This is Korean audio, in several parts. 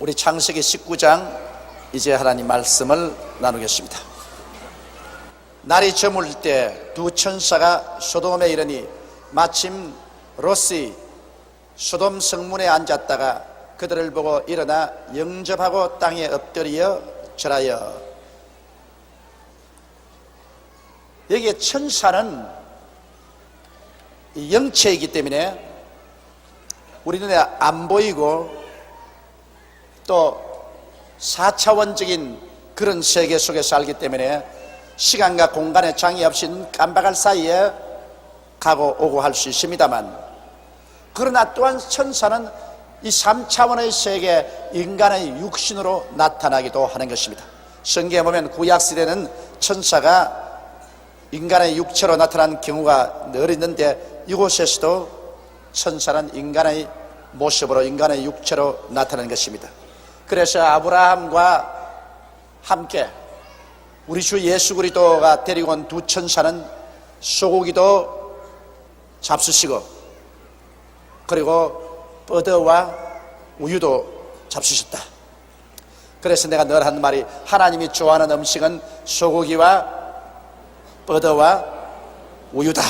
우리 창세기 19장 이제 하나님 말씀을 나누겠습니다. 날이 저물 때 두 천사가 소돔에 이르니 마침 롯이 소돔 성문에 앉았다가 그들을 보고 일어나 영접하고 땅에 엎드려 절하여. 여기에 천사는 영체이기 때문에 우리 눈에 안 보이고 또 4차원적인 그런 세계 속에 살기 때문에 시간과 공간에 장애 없이 눈 깜박할 사이에 가고 오고 할 수 있습니다만, 그러나 또한 천사는 이 3차원의 세계 인간의 육신으로 나타나기도 하는 것입니다. 성경에 보면 구약시대는 천사가 인간의 육체로 나타난 경우가 늘 있는데, 이곳에서도 천사는 인간의 모습으로 인간의 육체로 나타난 것입니다. 그래서 아브라함과 함께 우리 주 예수 그리스도가 데리고 온 두 천사는 소고기도 잡수시고 그리고 뻗어와 우유도 잡수셨다. 그래서 내가 늘 하는 말이, 하나님이 좋아하는 음식은 소고기와 뻗어와 우유다.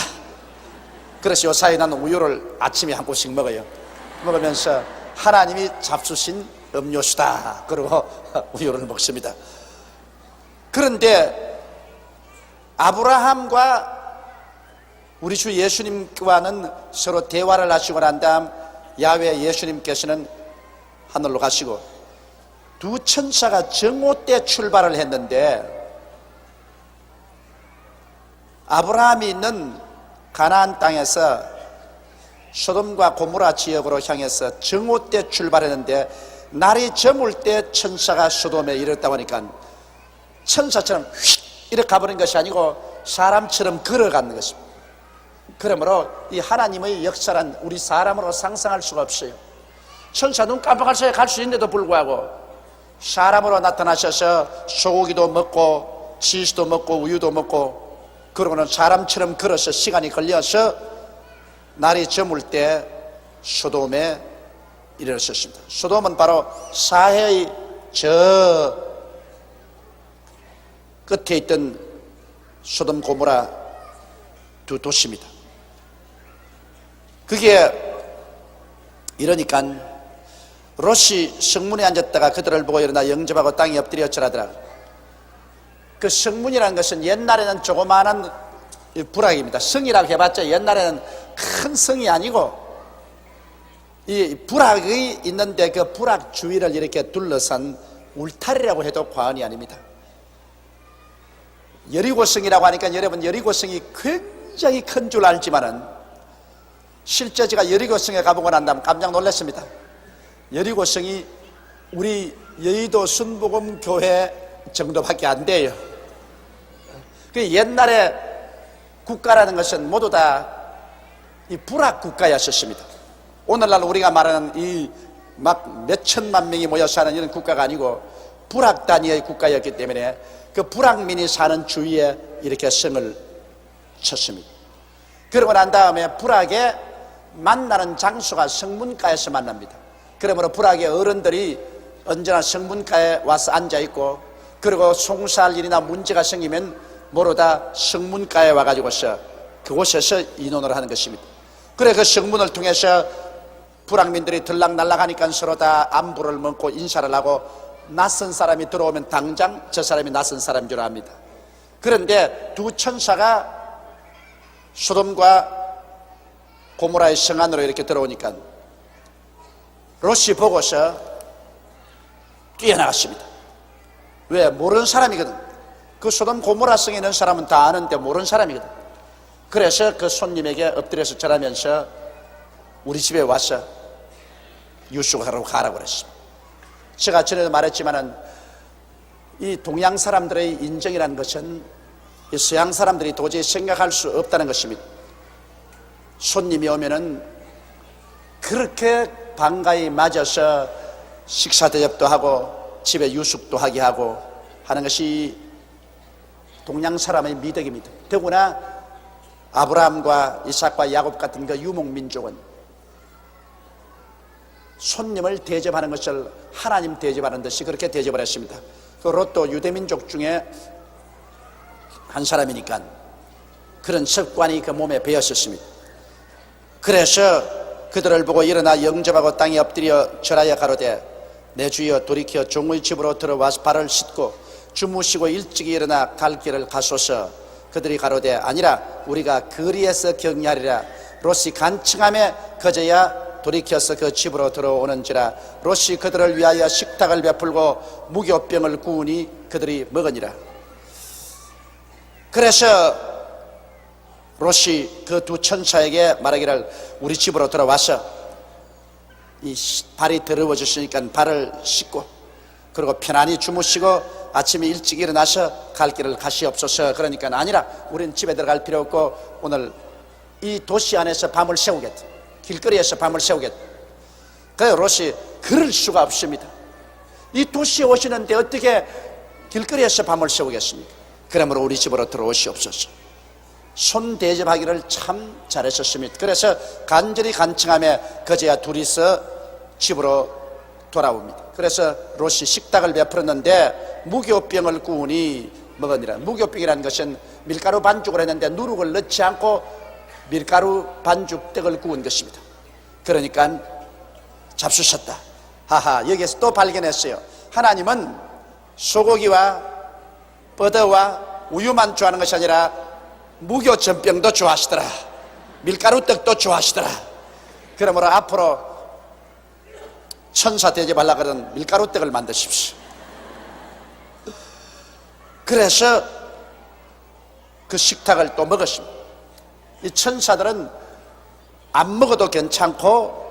그래서 요사이 나는 우유를 아침에 한 꼬씩 먹어요. 먹으면서 하나님이 잡수신 음료수다 그러고 우유를 먹습니다. 그런데 아브라함과 우리 주 예수님과는 서로 대화를 하시고 난 다음 야훼 예수님께서는 하늘로 가시고 두 천사가 정오 때 출발을 했는데, 아브라함이 있는 가나안 땅에서 소돔과 고모라 지역으로 향해서 정오 때 출발했는데, 날이 저물 때 천사가 소돔에 이르렀다고 하니까 천사처럼 휙 이렇게 가버린 것이 아니고 사람처럼 걸어가는 것입니다. 그러므로 이 하나님의 역사란 우리 사람으로 상상할 수가 없어요. 천사 눈 깜빡할 사이에 갈 수 있는데도 불구하고 사람으로 나타나셔서 소고기도 먹고 치즈도 먹고 우유도 먹고, 그러고는 사람처럼 걸어서 시간이 걸려서 날이 저물 때 소돔에 이르렀습니다. 소돔은 바로 사해의 저 끝에 있던 소돔 고모라 두 도시입니다. 그게 이러니까 롯이 성문에 앉았다가 그들을 보고 일어나 영접하고 땅에 엎드려 절하더라. 그 성문이라는 것은 옛날에는 조그마한 부락입니다. 성이라고 해봤자 옛날에는 큰 성이 아니고 이 부락이 있는데 그 부락 주위를 이렇게 둘러싼 울타리라고 해도 과언이 아닙니다. 여리고성이라고 하니까 여러분 여리고성이 굉장히 큰 줄 알지만은 실제 제가 여리고성에 가보고 난 다음 깜짝 놀랐습니다. 여리고성이 우리 여의도 순복음 교회 정도밖에 안 돼요. 그 옛날에 국가라는 것은 모두 다 이 불악 국가였었습니다. 오늘날 우리가 말하는 이 막 몇천만 명이 모여 사는 이런 국가가 아니고 불악 단위의 국가였기 때문에 그 불악민이 사는 주위에 이렇게 성을 쳤습니다. 그러고 난 다음에 불악에 만나는 장소가 성문가에서 만납니다. 그러므로 불악의 어른들이 언제나 성문가에 와서 앉아있고, 그리고 송사할 일이나 문제가 생기면 모두 다 성문가에 와가지고서 그곳에서 의논을 하는 것입니다. 그래 그 성문을 통해서 불악민들이 들락날락하니까 서로 다 안부를 묻고 인사를 하고, 낯선 사람이 들어오면 당장 저 사람이 낯선 사람인 줄 압니다. 그런데 두 천사가 소돔과 고모라의 성 안으로 이렇게 들어오니까 롯이 보고서 뛰어나갔습니다. 왜? 모르는 사람이거든. 그 소돔 고모라 성에 있는 사람은 다 아는데 모르는 사람이거든. 그래서 그 손님에게 엎드려서 절하면서 우리 집에 와서 유숙하러 가라고 그랬습니다. 제가 전에도 말했지만은 이 동양 사람들의 인정이라는 것은 이 서양 사람들이 도저히 생각할 수 없다는 것입니다. 손님이 오면은 그렇게 반가이 맞아서 식사 대접도 하고 집에 유숙도 하게 하고 하는 것이 동양 사람의 미덕입니다. 더구나 아브라함과 이삭과 야곱 같은 그 유목민족은 손님을 대접하는 것을 하나님 대접하는 듯이 그렇게 대접을 했습니다. 그 롯도 유대민족 중에 한 사람이니까 그런 습관이 그 몸에 배었었습니다. 그래서 그들을 보고 일어나 영접하고 땅에 엎드려 절하여 가로되 내 주여 돌이켜 종의 집으로 들어와서 발을 씻고 주무시고 일찍이 일어나 갈 길을 가소서. 그들이 가로되 아니라 우리가 거리에서 격리하리라. 롯이 간청함에 그제야 돌이켜서 그 집으로 들어오는지라. 롯이 그들을 위하여 식탁을 베풀고 무교병을 구우니 그들이 먹으니라. 그래서 롯이 그 두 천사에게 말하기를 우리 집으로 들어와서 이 발이 더러워졌으니까 발을 씻고 그리고 편안히 주무시고 아침에 일찍 일어나서 갈 길을 가시옵소서. 그러니까 아니라 우리는 집에 들어갈 필요 없고 오늘 이 도시 안에서 밤을 새우겠다. 길거리에서 밤을 새우겠다. 그래서 롯이 그럴 수가 없습니다. 이 도시에 오시는데 어떻게 길거리에서 밤을 새우겠습니까? 그러므로 우리 집으로 들어오시옵소서. 손 대접하기를 참 잘하셨습니다. 그래서 간절히 간청하며 그제야 둘이서 집으로 돌아옵니다. 그래서 롯이 식탁을 베풀었는데 무교병을 구우니 먹으니라. 무교병이라는 것은 밀가루 반죽을 했는데 누룩을 넣지 않고 밀가루 반죽 떡을 구운 것입니다. 그러니까 잡수셨다. 하하, 여기에서 또 발견했어요. 하나님은 소고기와 버터와 우유만 좋아하는 것이 아니라 무교전병도 좋아하시더라. 밀가루 떡도 좋아하시더라. 그러므로 앞으로 천사 대접하려고 그러는 밀가루 떡을 만드십시오. 그래서 그 식탁을 또 먹었습니다. 이 천사들은 안 먹어도 괜찮고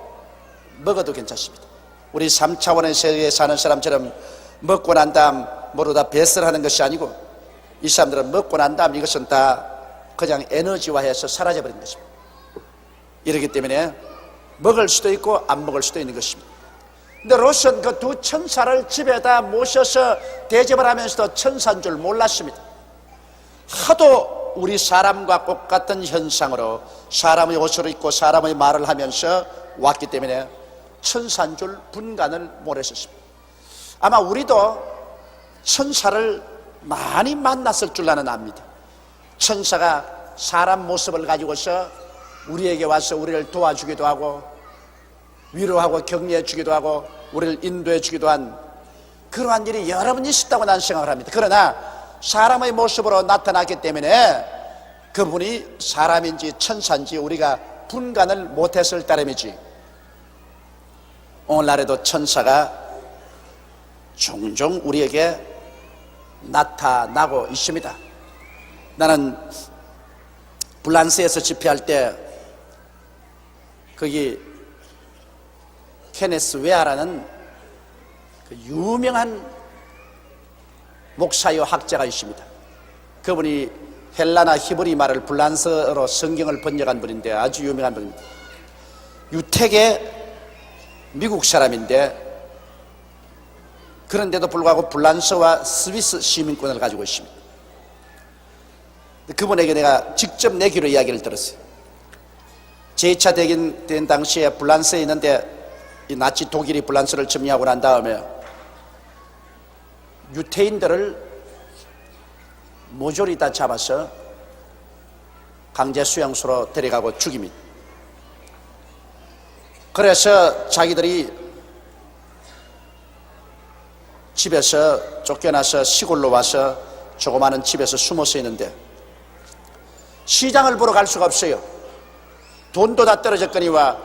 먹어도 괜찮습니다. 우리 3차원의 세계에 사는 사람처럼 먹고 난 다음 모두 다 배설하는 것이 아니고 이 사람들은 먹고 난 다음 이것은 다 그냥 에너지화해서 사라져버린 것입니다. 이렇기 때문에 먹을 수도 있고 안 먹을 수도 있는 것입니다. 근데 롯은 그 두 천사를 집에다 모셔서 대접을 하면서도 천사인 줄 몰랐습니다. 하도 우리 사람과 똑같은 현상으로 사람의 옷을 입고 사람의 말을 하면서 왔기 때문에 천사인 줄 분간을 못했었습니다. 아마 우리도 천사를 많이 만났을 줄 나는 압니다. 천사가 사람 모습을 가지고서 우리에게 와서 우리를 도와주기도 하고 위로하고 격려해 주기도 하고 우리를 인도해 주기도 한 그러한 일이 여러 번 있었다고 나는 생각을 합니다. 그러나 사람의 모습으로 나타났기 때문에 그분이 사람인지 천사인지 우리가 분간을 못했을 따름이지 오늘날에도 천사가 종종 우리에게 나타나고 있습니다. 나는 불란스에서 집회할 때 거기 케네스 웨아라는 그 유명한 목사요 학자가 있습니다. 그분이 헬라나 히브리 말을 불란스어로 성경을 번역한 분인데 아주 유명한 분입니다. 유택의 미국 사람인데 그런데도 불구하고 불란스어와 스위스 시민권을 가지고 있습니다. 그분에게 내가 직접 내 귀로 이야기를 들었어요. 제2차 대전 된 당시에 불란스에 있는데 이 나치 독일이 불란스를 점령하고 난 다음에 유태인들을 모조리 다 잡아서 강제 수용소로 데려가고 죽입니다. 그래서 자기들이 집에서 쫓겨나서 시골로 와서 조그마한 집에서 숨어서 있는데 시장을 보러 갈 수가 없어요. 돈도 다 떨어졌거니와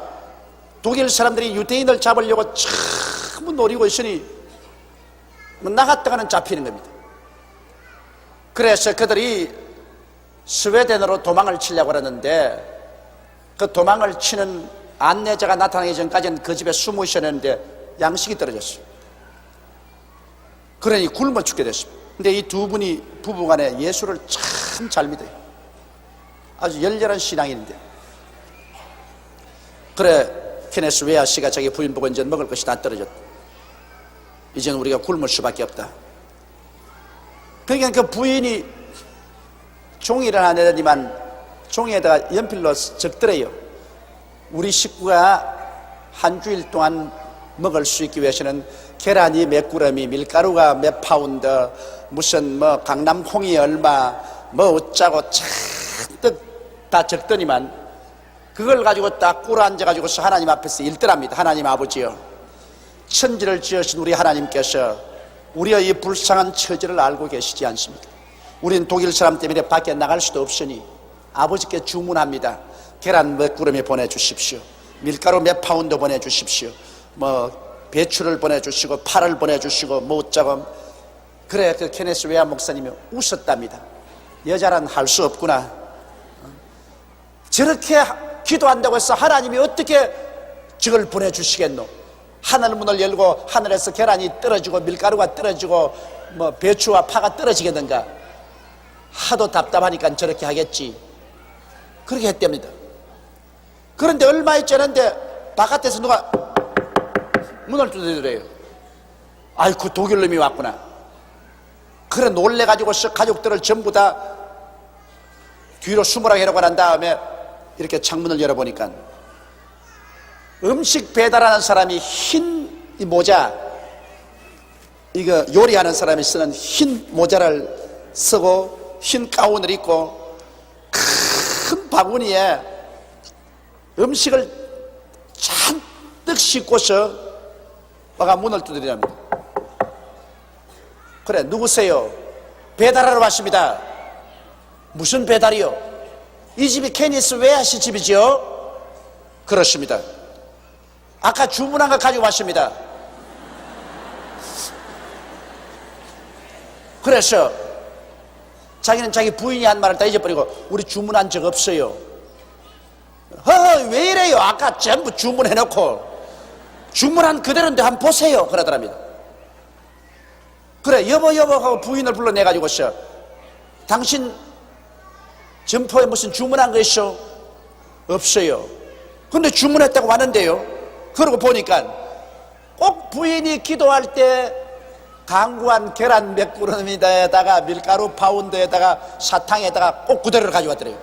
독일 사람들이 유대인을 잡으려고 참 노리고 있으니 나갔다가는 잡히는 겁니다. 그래서 그들이 스웨덴으로 도망을 치려고 하는데 그 도망을 치는 안내자가 나타나기 전까지는 그 집에 숨어 있었는데 양식이 떨어졌어요. 그러니 굶어 죽게 됐습니다. 근데 이 두 분이 부부간에 예수를 참 잘 믿어요. 아주 열렬한 신앙인인데 그래 케네스 웨아 씨가 자기 부인 보고 이제 먹을 것이 다 떨어졌다. 이제는 우리가 굶을 수밖에 없다. 그러니까 그 부인이 종이를 하나 내더니만 종이에다가 연필로 적더래요. 우리 식구가 한 주일 동안 먹을 수 있기 위해서는 계란이 몇 그램이, 밀가루가 몇 파운드, 무슨 뭐 강남콩이 얼마, 뭐 어쩌고 잔뜩 다 적더니만 그걸 가지고 딱 꿇어 앉아가지고서 하나님 앞에서 일들합니다. 하나님 아버지요, 천지를 지으신 우리 하나님께서 우리의 이 불쌍한 처지를 알고 계시지 않습니까? 우린 독일 사람 때문에 밖에 나갈 수도 없으니 아버지께 주문합니다. 계란 몇 그램이 보내주십시오. 밀가루 몇 파운드 보내주십시오. 뭐 배추를 보내주시고 파를 보내주시고 뭐 어쩌고. 그래, 그 케네스 웨아 목사님이 웃었답니다. 여자란 할 수 없구나. 저렇게 기도한다고 해서 하나님이 어떻게 저걸 보내주시겠노? 하늘 문을 열고 하늘에서 계란이 떨어지고 밀가루가 떨어지고 뭐 배추와 파가 떨어지겠는가? 하도 답답하니까 저렇게 하겠지. 그렇게 했답니다. 그런데 얼마 있지 않은데 바깥에서 누가 문을 두드리더래요. 아이고, 독일 놈이 왔구나. 그래 놀래가지고 가족들을 전부 다 뒤로 숨으라 해놓고 난 다음에 이렇게 창문을 열어보니까 음식 배달하는 사람이 흰 이 모자, 이거 요리하는 사람이 쓰는 흰 모자를 쓰고 흰 가운을 입고 큰 바구니에 음식을 잔뜩 싣고서 와가 문을 두드리랍니다. 그래, 누구세요? 배달하러 왔습니다. 무슨 배달이요? 이 집이 케니스 웨아 씨 집이죠? 그렇습니다. 아까 주문한 거 가지고 왔습니다. 그래서 자기는 자기 부인이 한 말을 다 잊어버리고 우리 주문한 적 없어요. 왜 이래요? 아까 전부 주문해놓고 주문한 그대로인데 한번 보세요. 그러더랍니다. 그래, 여보 하고 부인을 불러내가지고서 당신 점포에 무슨 주문한 거 있어? 없어요. 근데 주문했다고 왔는데요. 그러고 보니까 꼭 부인이 기도할 때 강구한 계란 몇 그램에다가 밀가루 파운드에다가 사탕에다가 꼭 그대로 가져왔더래요.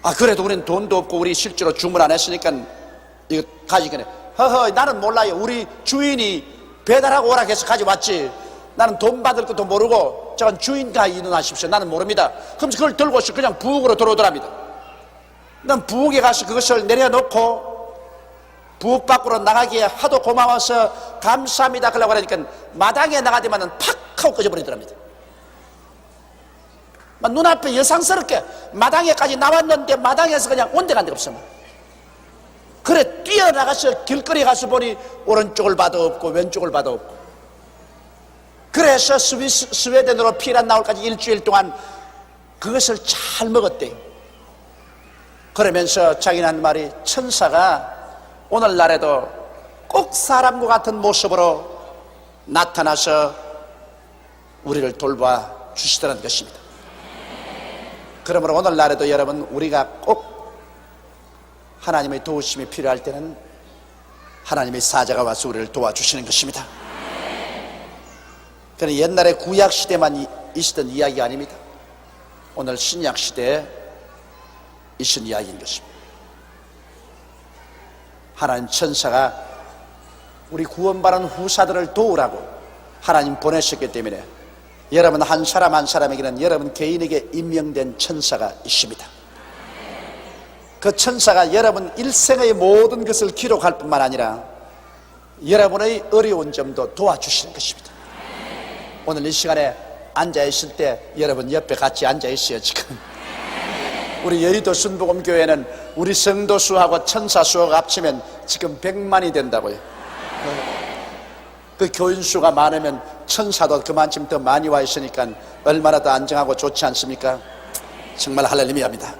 아, 그래도 우린 돈도 없고 우리 실제로 주문 안 했으니까 이거 가지겠네. 나는 몰라요. 우리 주인이 배달하고 오라 해서 가져왔지. 나는 돈 받을 것도 모르고 저건 주인과 인원하십시오. 나는 모릅니다. 그럼 그걸 들고서 그냥 부엌으로 들어오더랍니다. 난 부엌에 가서 그것을 내려놓고 부엌 밖으로 나가기에 하도 고마워서 감사합니다 그러려고 하니까 마당에 나가더만은 팍 하고 꺼져버리더랍니다. 눈앞에 여상스럽게 마당에까지 나왔는데 마당에서 그냥 온데간데 없어. 그래, 뛰어나가서 길거리 가서 보니 오른쪽을 봐도 없고 왼쪽을 봐도 없고. 그래서 스웨덴으로 피란 나올까지 일주일 동안 그것을 잘 먹었대요. 그러면서 자기는 한 말이, 천사가 오늘날에도 꼭 사람과 같은 모습으로 나타나서 우리를 돌봐 주시더라는 것입니다. 그러므로 오늘날에도 여러분, 우리가 꼭 하나님의 도우심이 필요할 때는 하나님의 사자가 와서 우리를 도와주시는 것입니다. 그는 옛날에 구약시대만 있었던 이야기가 아닙니다. 오늘 신약시대에 있은 이야기인 것입니다. 하나님 천사가 우리 구원받은 후사들을 도우라고 하나님 보내셨기 때문에 여러분 한 사람 한 사람에게는 여러분 개인에게 임명된 천사가 있습니다. 그 천사가 여러분 일생의 모든 것을 기록할 뿐만 아니라 여러분의 어려운 점도 도와주시는 것입니다. 오늘 이 시간에 앉아있을 때 여러분 옆에 같이 앉아있어요. 지금 우리 여의도 순복음교회는 우리 성도 수하고 천사 수가 합치면 지금 100만이 된다고요. 그 교인 수가 많으면 천사도 그만큼 더 많이 와 있으니까 얼마나 더 안정하고 좋지 않습니까? 정말 할렐루야입니다.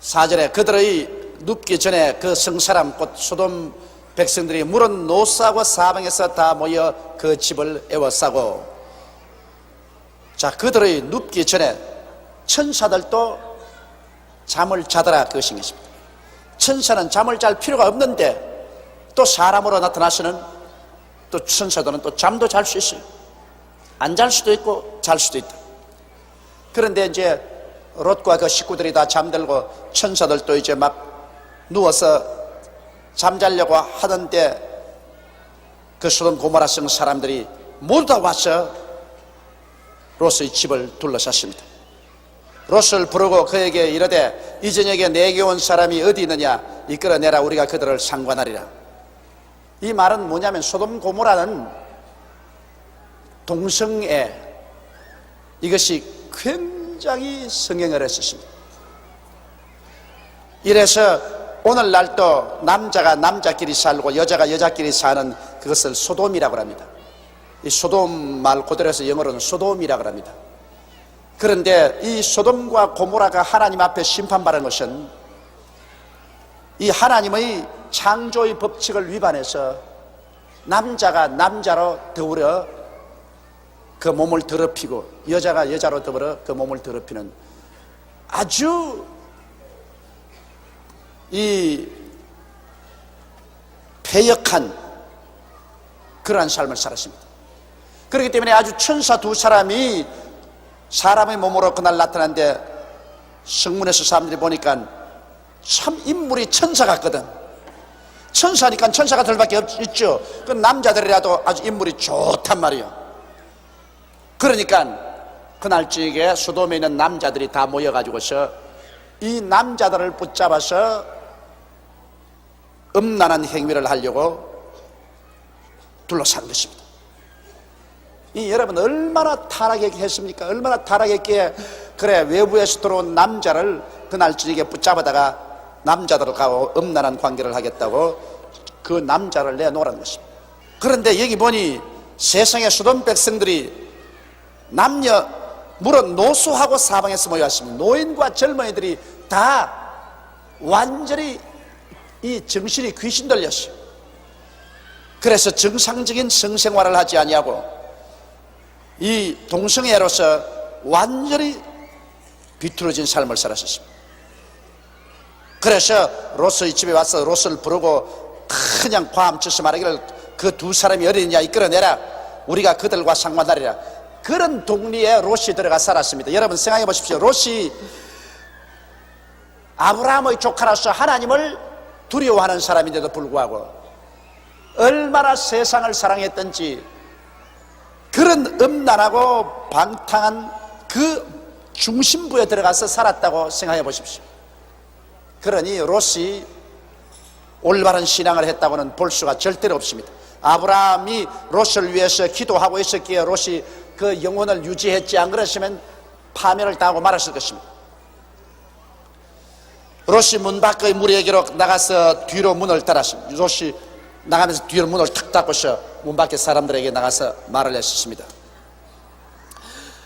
4절에 그들의 눕기 전에 그 성사람 곧 소돔 백성들이 물은 노스하고 사방에서 다 모여 그 집을 에워싸고, 자, 그들의 눕기 전에 천사들도 잠을 자더라, 그것인 것입니다. 천사는 잠을 잘 필요가 없는데 또 사람으로 나타나서는 또 천사들은 또 잠도 잘 수 있어요. 안 잘 수도 있고 잘 수도 있다. 그런데 이제 롯과 그 식구들이 다 잠들고 천사들도 이제 막 누워서 잠자려고 하던데 그 소돔 고모라 성 사람들이 모두 다 와서 롯의 집을 둘러쌌습니다. 롯을 부르고 그에게 이르되 이 저녁에 내게 온 사람이 어디 있느냐 이끌어내라 우리가 그들을 상관하리라. 이 말은 뭐냐면 소돔 고모라는 동성애, 이것이 굉장히 성행을 했었습니다. 이래서 오늘날도 남자가 남자끼리 살고 여자가 여자끼리 사는 그것을 소돔이라고 합니다. 이 소돔 말 그대로해서 영어로는 소돔이라고 합니다. 그런데 이 소돔과 고모라가 하나님 앞에 심판받은 것은 이 하나님의 창조의 법칙을 위반해서 남자가 남자로 더불어 그 몸을 더럽히고 여자가 여자로 더불어 그 몸을 더럽히는 아주 이 패역한 그러한 삶을 살았습니다. 그렇기 때문에 아주 천사 두 사람이 사람의 몸으로 그날 나타났는데 성문에서 사람들이 보니까 참 인물이 천사 같거든. 천사니까 천사가 들밖에 있죠. 그 남자들이라도 아주 인물이 좋단 말이에요. 그러니까 그날 저녁에 소돔에 있는 남자들이 다 모여가지고서 이 남자들을 붙잡아서 음란한 행위를 하려고 둘러싼 것입니다. 이 여러분 얼마나 타락했습니까? 얼마나 타락했기에 그래 외부에서 들어온 남자를 그날 저녁에 붙잡아다가 남자들하고 음란한 관계를 하겠다고 그 남자를 내놓으라는 것입니다. 그런데 여기 보니 세상의 소돔 백성들이 남녀 물론 노소하고 사방에서 모여왔습니다. 노인과 젊은이들이 다 완전히 이 정신이 귀신 들렸어요. 그래서 정상적인 성생활을 하지 아니하고 이 동성애로서 완전히 비틀어진 삶을 살았습니다. 그래서 롯의 집에 와서 롯을 부르고 그냥 과함쳐서 말하기를 그 두 사람이 어디냐 이끌어내라 우리가 그들과 상관하리라. 그런 동리에 롯이 들어가 살았습니다. 여러분 생각해 보십시오. 롯이 아브라함의 조카로서 하나님을 두려워하는 사람인데도 불구하고 얼마나 세상을 사랑했던지 그런 음란하고 방탕한 그 중심부에 들어가서 살았다고 생각해 보십시오. 그러니 롯이 올바른 신앙을 했다고는 볼 수가 절대로 없습니다. 아브라함이 롯을 위해서 기도하고 있었기에 롯이 그 영혼을 유지했지 안 그랬으면 파멸을 당하고 말았을 것입니다. 롯이 문 밖의 무리에게로 나가서 뒤로 문을 닫았습니다. 롯이 나가면서 뒤로 문을 탁 닫고서 문 밖에 사람들에게 나가서 말을 했습니다.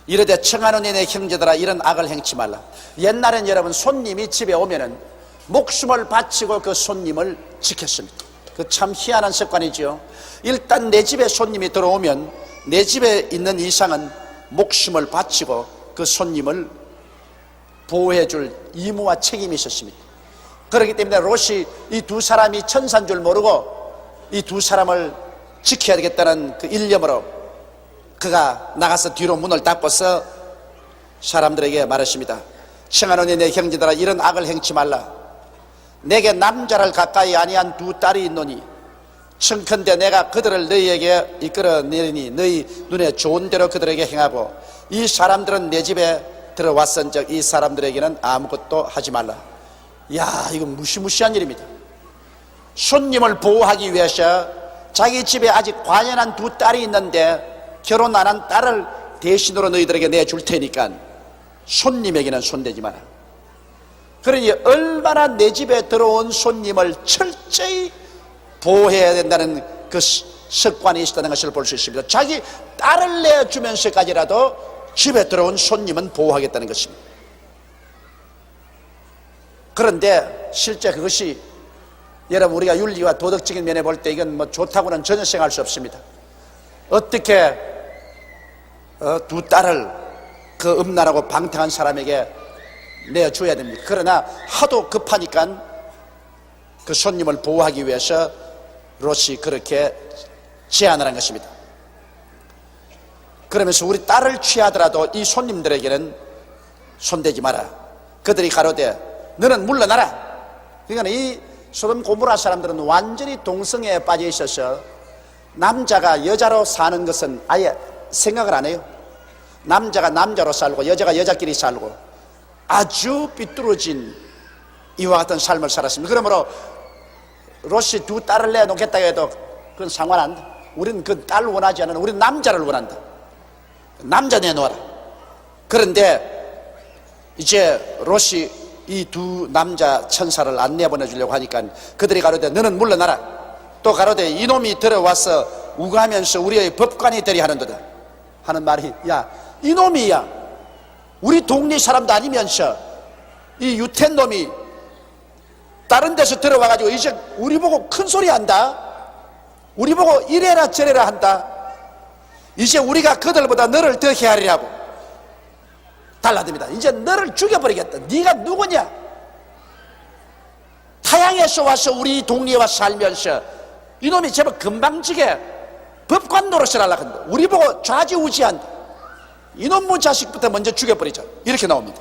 이르되 청하노니 내 형제들아 이런 악을 행치 말라. 옛날엔 여러분 손님이 집에 오면은 목숨을 바치고 그 손님을 지켰습니다. 그 참 희한한 습관이죠. 일단 내 집에 손님이 들어오면 내 집에 있는 이상은 목숨을 바치고 그 손님을 보호해 줄義務와 책임이 있었습니다. 그렇기 때문에 롯이 이 두 사람이 천사인 줄 모르고 이 두 사람을 지켜야 되겠다는 그 일념으로 그가 나가서 뒤로 문을 닫고서 사람들에게 말했습니다. 청하노니 내 형제들아 이런 악을 행치 말라. 내게 남자를 가까이 아니한 두 딸이 있노니 청컨대 내가 그들을 너희에게 이끌어내리니 너희 눈에 좋은 대로 그들에게 행하고 이 사람들은 내 집에 들어왔은즉 이 사람들에게는 아무것도 하지 말라. 야, 이건 무시무시한 일입니다. 손님을 보호하기 위해서 자기 집에 아직 관연한 두 딸이 있는데 결혼 안 한 딸을 대신으로 너희들에게 내줄 테니까 손님에게는 손대지 마라. 그러니 얼마나 내 집에 들어온 손님을 철저히 보호해야 된다는 그 습관이 있었다는 것을 볼 수 있습니다. 자기 딸을 내주면서까지라도 집에 들어온 손님은 보호하겠다는 것입니다. 그런데 실제 그것이 여러분 우리가 윤리와 도덕적인 면에 볼 때 이건 뭐 좋다고는 전혀 생각할 수 없습니다. 어떻게 두 딸을 그 음란하고 방탕한 사람에게 내줘야 됩니다. 그러나 하도 급하니까 그 손님을 보호하기 위해서 롯이 그렇게 제안을 한 것입니다. 그러면서 우리 딸을 취하더라도 이 손님들에게는 손대지 마라. 그들이 가로되 너는 물러나라. 그러니까 이 소돔 고모라 사람들은 완전히 동성애에 빠져 있어서 남자가 여자로 사는 것은 아예 생각을 안 해요. 남자가 남자로 살고 여자가 여자끼리 살고 아주 삐뚤어진 이와 같은 삶을 살았습니다. 그러므로 롯이 두 딸을 내놓겠다 해도 그건 상관 안 돼. 우리는 그 딸을 원하지 않는, 우리는 남자를 원한다. 남자 내놓아라. 그런데 이제 롯이 이 두 남자 천사를 안 내보내주려고 하니까 그들이 가로되 너는 물러나라. 또 가로되 이놈이 들어와서 우가하면서 우리의 법관이 되리 하는도다 하는 말이, 야 이놈이야 우리 동네 사람도 아니면서 이 유태인 놈이 다른 데서 들어와가지고 이제 우리 보고 큰 소리 한다. 우리 보고 이래라 저래라 한다. 이제 우리가 그들보다 너를 더 헤아리라고 달라듭니다. 이제 너를 죽여버리겠다. 네가 누구냐? 타양에서 와서 우리 동네에 와서 살면서 이놈이 제법 금방지게 법관 노릇을 하려고 한다. 우리 보고 좌지우지한다. 이놈의 자식부터 먼저 죽여버리자. 이렇게 나옵니다.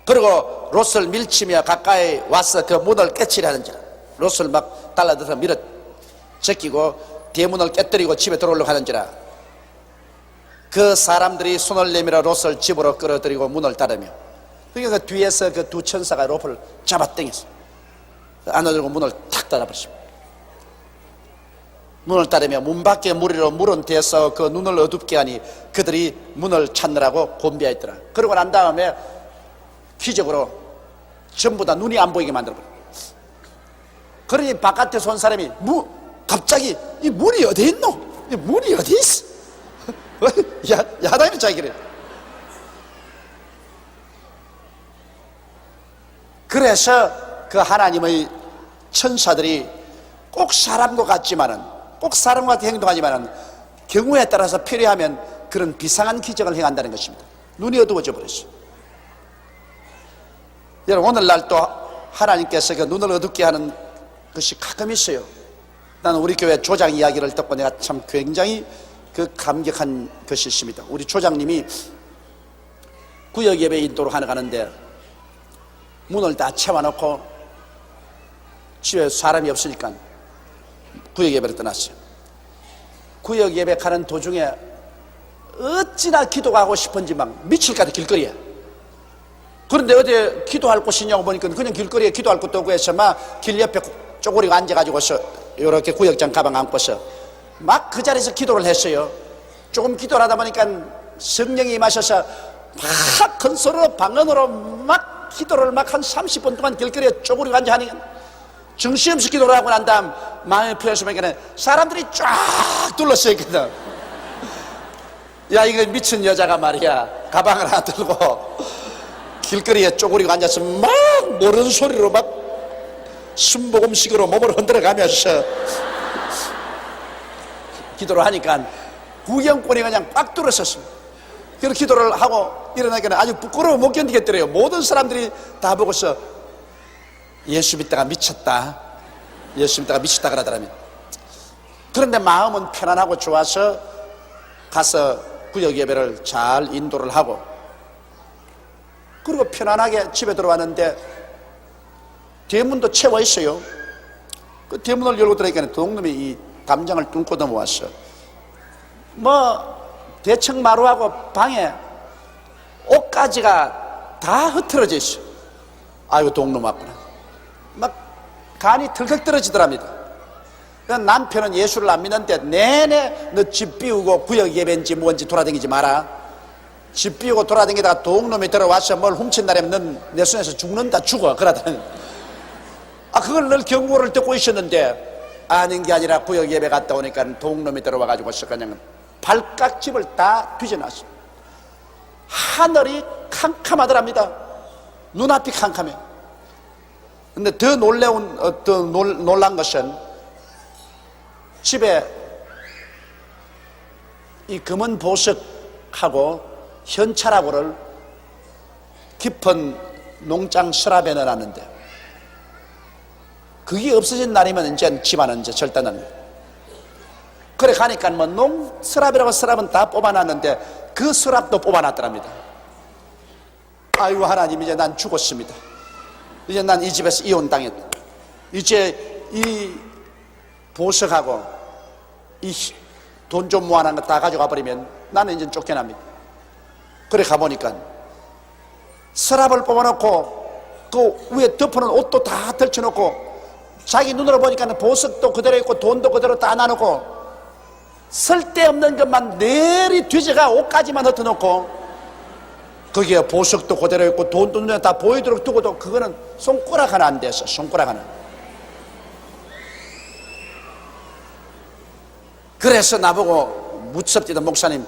그리고 롯을 밀치며 가까이 와서 그 문을 깨치려 하는지라. 롯을 막 달라들어서 밀어 제끼고 대문을 깨뜨리고 집에 들어오려고 하는지라. 그 사람들이 손을 내밀어 롯을 집으로 끌어들이고 문을 닫으며, 그러니까 그 뒤에서 그 두 천사가 롯을 잡아당겼어. 안아들고 문을 탁 닫아버렸습니다. 문을 닫으며 문 밖에 무리로 물은 대서 그 눈을 어둡게 하니 그들이 문을 찾느라고 곤비하였더라. 그러고 난 다음에 기적으로 전부 다 눈이 안 보이게 만들어버려. 그러니 바깥에서 온 사람이 갑자기 이 문이 어디 있노? 이 문이 어디 있어? 야단이 자기래. 그래서 그 하나님의 천사들이 꼭 사람과 같지만은, 꼭 사람과 같이 행동하지만은 경우에 따라서 필요하면 그런 비상한 기적을 행한다는 것입니다. 눈이 어두워져 버렸어요. 여러분, 오늘날 또 하나님께서 그 눈을 어둡게 하는 것이 가끔 있어요. 나는 우리 교회 조장 이야기를 듣고 내가 참 굉장히 그 감격한 것이 있습니다. 우리 조장님이 구역 예배 인도로 하러 가는데 문을 다 채워놓고 집에 사람이 없으니까 구역 예배를 떠났어요. 구역 예배 가는 도중에 어찌나 기도하고 싶은지 막 미칠 것 같아, 길거리에. 그런데 어디 기도할 곳이냐고 보니까 그냥 길거리에 기도할 곳도 없고 해서 막 길 옆에 쪼그리고 앉아가지고서 이렇게 구역장 가방 안고서 막 그 자리에서 기도를 했어요. 조금 기도를 하다 보니까 성령이 임하셔서 막 큰 소리로 방언으로 막 기도를 막 한 30분 동안 길거리에 쪼그리고 앉아하니 정신없이 기도를 하고 난 다음 마음이 풀려서 보니까 사람들이 쫙 둘러서 있거든. 야, 이거 미친 여자가 말이야 가방을 하나 들고 길거리에 쪼그리고 앉아서 막 모르는 소리로 막 순복음식으로 몸을 흔들어가면서 기도를 하니까 구경꾼이 그냥 꽉 뚫었었습니다. 그래서 기도를 하고 일어나니까 아주 부끄러워 못 견디겠더래요. 모든 사람들이 다 보고서 예수 믿다가 미쳤다, 예수 믿다가 미쳤다 그러더라면. 그런데 마음은 편안하고 좋아서 가서 구역 예배를 잘 인도를 하고, 그리고 편안하게 집에 들어왔는데 대문도 채워 있어요. 그 대문을 열고 들어가니까 도둑놈이 이 담장을 뚫고 넘어왔어. 대청 마루하고 방에 옷가지가 다 흐트러져 있어. 아이고, 도둑놈 왔구나. 막 간이 덜컥 떨어지더랍니다. 남편은 예수를 안 믿는데 내내 너 집 비우고 구역 예배인지 뭔지 돌아다니지 마라. 집 비우고 돌아다니다가 도둑놈이 들어와서 뭘 훔친다면 넌 내 손에서 죽는다, 죽어 그러더니. 그걸 늘 경고를 듣고 있었는데 아닌 게 아니라 구역 예배 갔다 오니까 도둑놈이 들어와가지고서 그냥 발깍집을 다 뒤져놨어. 하늘이 캄캄하더랍니다. 눈앞이 캄캄해. 근데 더 놀란 것은 집에 이 검은 보석하고 현찰하고를 깊은 농장 서랍에 넣어놨는데 그게 없어진 날이면 이제 집안은 이제 절단합니다. 그래 가니까 서랍이라고 서랍은 다 뽑아놨는데 그 서랍도 뽑아놨더랍니다. 아이고, 하나님, 이제 난 죽었습니다. 이제 난 이 집에서 이혼당했다. 이제 이 보석하고 이 돈 좀 모아놓은 거 다 가져가 버리면 나는 이제 쫓겨납니다. 그래 가보니까 서랍을 뽑아놓고 그 위에 덮어놓은 옷도 다 덜쳐놓고 자기 눈으로 보니까 보석도 그대로 있고 돈도 그대로 다 놔놓고 쓸데없는 것만 내리 뒤져가 옷까지만 흩어놓고 거기에 보석도 그대로 있고 돈도 눈에 다 보이도록 두고도 그거는 손가락 하나 안 돼서 손가락 하나. 그래서 나보고 묻습니다. 목사님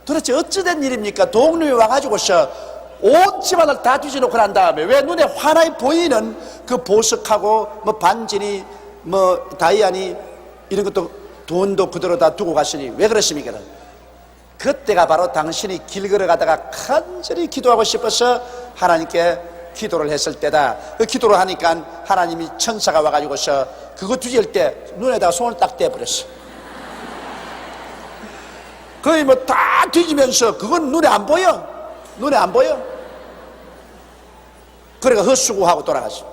도대체 어찌된 일입니까? 동료에 와가지고서 온 집안을 다 뒤져놓고 난 다음에 왜 눈에 환하게 보이는 그 보석하고 뭐 반지니 뭐 다이아니 이런 것도 돈도 그대로 다 두고 가시니 왜 그러십니까? 그때가 바로 당신이 길 걸어가다가 간절히 기도하고 싶어서 하나님께 기도를 했을 때다. 그 기도를 하니까 하나님이 천사가 와가지고서 그거 뒤질 때 눈에다가 손을 딱 떼버렸어. 거의 뭐 다 뒤지면서 그건 눈에 안 보여. 눈에 안 보여. 그래가 헛수고하고 돌아가죠.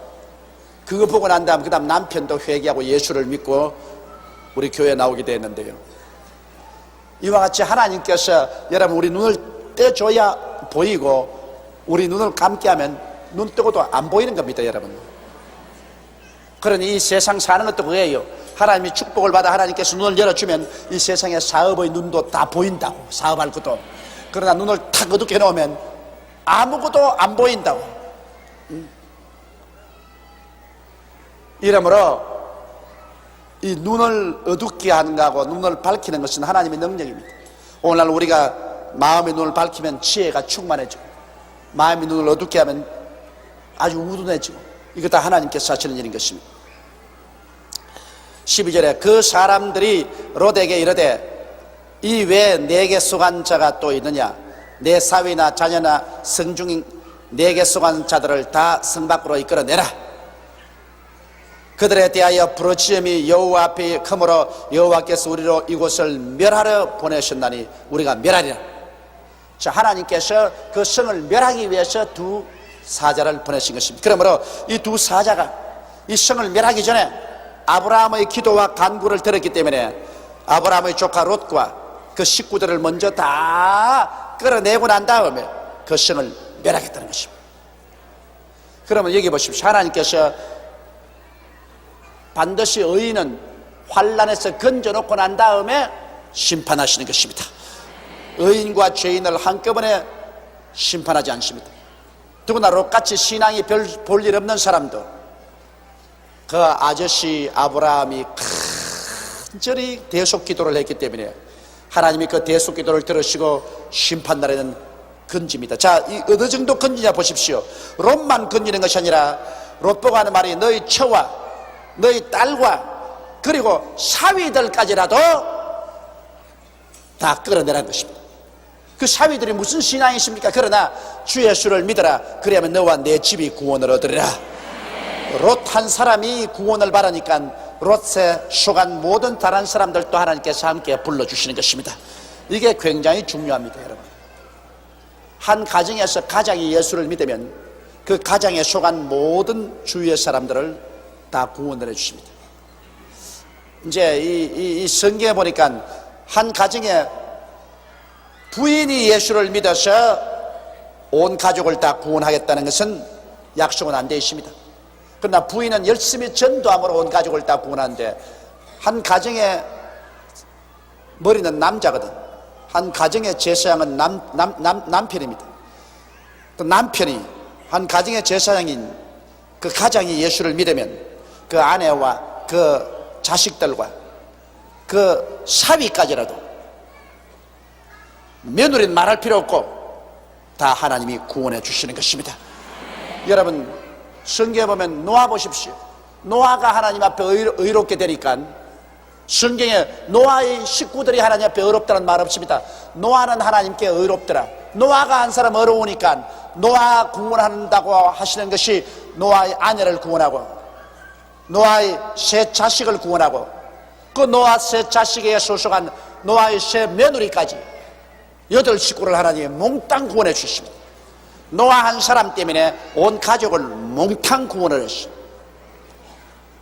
그거 보고 난 다음 그 다음 남편도 회개하고 예수를 믿고 우리 교회에 나오게 됐는데요. 이와 같이 하나님께서 여러분 우리 눈을 떼줘야 보이고 우리 눈을 감게 하면 눈 뜨고도 안 보이는 겁니다, 여러분. 그러니 이 세상 사는 것도 그거예요. 하나님이 축복을 받아 하나님께서 눈을 열어주면 이 세상의 사업의 눈도 다 보인다고. 사업할 것도. 그러나 눈을 탁 어둡게 놓으면 아무것도 안 보인다고. 이러므로 이 눈을 어둡게 하는 거하고 눈을 밝히는 것은 하나님의 능력입니다. 오늘날 우리가 마음의 눈을 밝히면 지혜가 충만해지고 마음의 눈을 어둡게 하면 아주 우둔해지고 이거 다 하나님께서 하시는 일인 것입니다. 12절에 그 사람들이 롯에게 이르되 이 외에 내게 속한 자가 또 있느냐? 내 사위나 자녀나 성중인 내게 속한 자들을 다 성 밖으로 이끌어내라. 그들에 대하여 부르짖음이 여호와 앞에 크므로 여호와께서 우리로 이곳을 멸하러 보내셨나니 우리가 멸하리라. 자, 하나님께서 그 성을 멸하기 위해서 두 사자를 보내신 것입니다. 그러므로 이 두 사자가 이 성을 멸하기 전에 아브라함의 기도와 간구를 들었기 때문에 아브라함의 조카 롯과 그 식구들을 먼저 다 끌어내고 난 다음에 그 성을 멸하겠다는 것입니다. 그러면 여기 보십시오. 하나님께서 반드시 의인은 환난에서 건져놓고 난 다음에 심판하시는 것입니다. 의인과 죄인을 한꺼번에 심판하지 않습니다. 누구나 롯같이 신앙이 별 볼 일 없는 사람도 그 아저씨 아브라함이 간절히 대속 기도를 했기 때문에 하나님이 그 대속 기도를 들으시고 심판날에는 건집니다. 자, 이 어느 정도 건지냐 보십시오. 롯만 건지는 것이 아니라 롯 보고 하는 말이 너희 처와 너희 딸과 그리고 사위들까지라도 다 끌어내라는 것입니다. 그 사위들이 무슨 신앙이십니까? 그러나 주 예수를 믿어라. 그러면 너와 내 집이 구원을 얻으리라. 롯 한 사람이 구원을 받으니까 롯에 속한 모든 다른 사람들도 하나님께서 함께 불러주시는 것입니다. 이게 굉장히 중요합니다, 여러분. 한 가정에서 가장이 예수를 믿으면 그 가정에 속한 모든 주위의 사람들을 다 구원을 해주십니다. 이제 이 성경에 보니까 한 가정에 부인이 예수를 믿어서 온 가족을 다 구원하겠다는 것은 약속은 안 되어 있습니다. 그러나 부인은 열심히 전도함으로 온 가족을 다 구원하는데 한 가정의 머리는 남자거든. 한 가정의 제사장은 남편입니다. 또 남편이 한 가정의 제사장인 그 가장이 예수를 믿으면 그 아내와 그 자식들과 그 사위까지라도 며느리는 말할 필요 없고 다 하나님이 구원해 주시는 것입니다. 여러분 성경에 보면 노아 보십시오. 노아가 하나님 앞에 의롭게 되니까 성경에 노아의 식구들이 하나님 앞에 의롭다는 말 없습니다. 노아는 하나님께 의롭더라. 노아가 한 사람 어려우니까 노아 구원한다고 하시는 것이 노아의 아내를 구원하고 노아의 세 자식을 구원하고 그 노아 세 자식에 소속한 노아의 세 며느리까지 8 식구를 하나님이 몽땅 구원해 주십니다. 노아 한 사람 때문에 온 가족을 몽땅 구원을 했어요.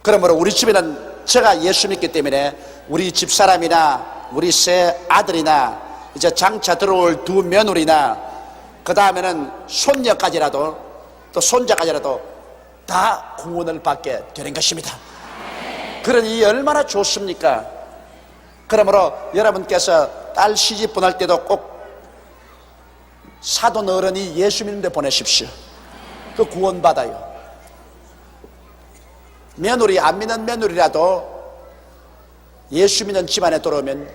그러므로 우리 집에는 제가 예수 믿기 때문에 우리 집사람이나 우리 새 아들이나 이제 장차 들어올 두 며느리나 그 다음에는 손녀까지라도 또 손자까지라도 다 구원을 받게 되는 것입니다. 그러니 얼마나 좋습니까? 그러므로 여러분께서 딸 시집 보낼 때도 꼭 사돈 어른이 예수 믿는 데 보내십시오. 그 구원 받아요. 며느리 안 믿는 며느리라도 예수 믿는 집안에 들어오면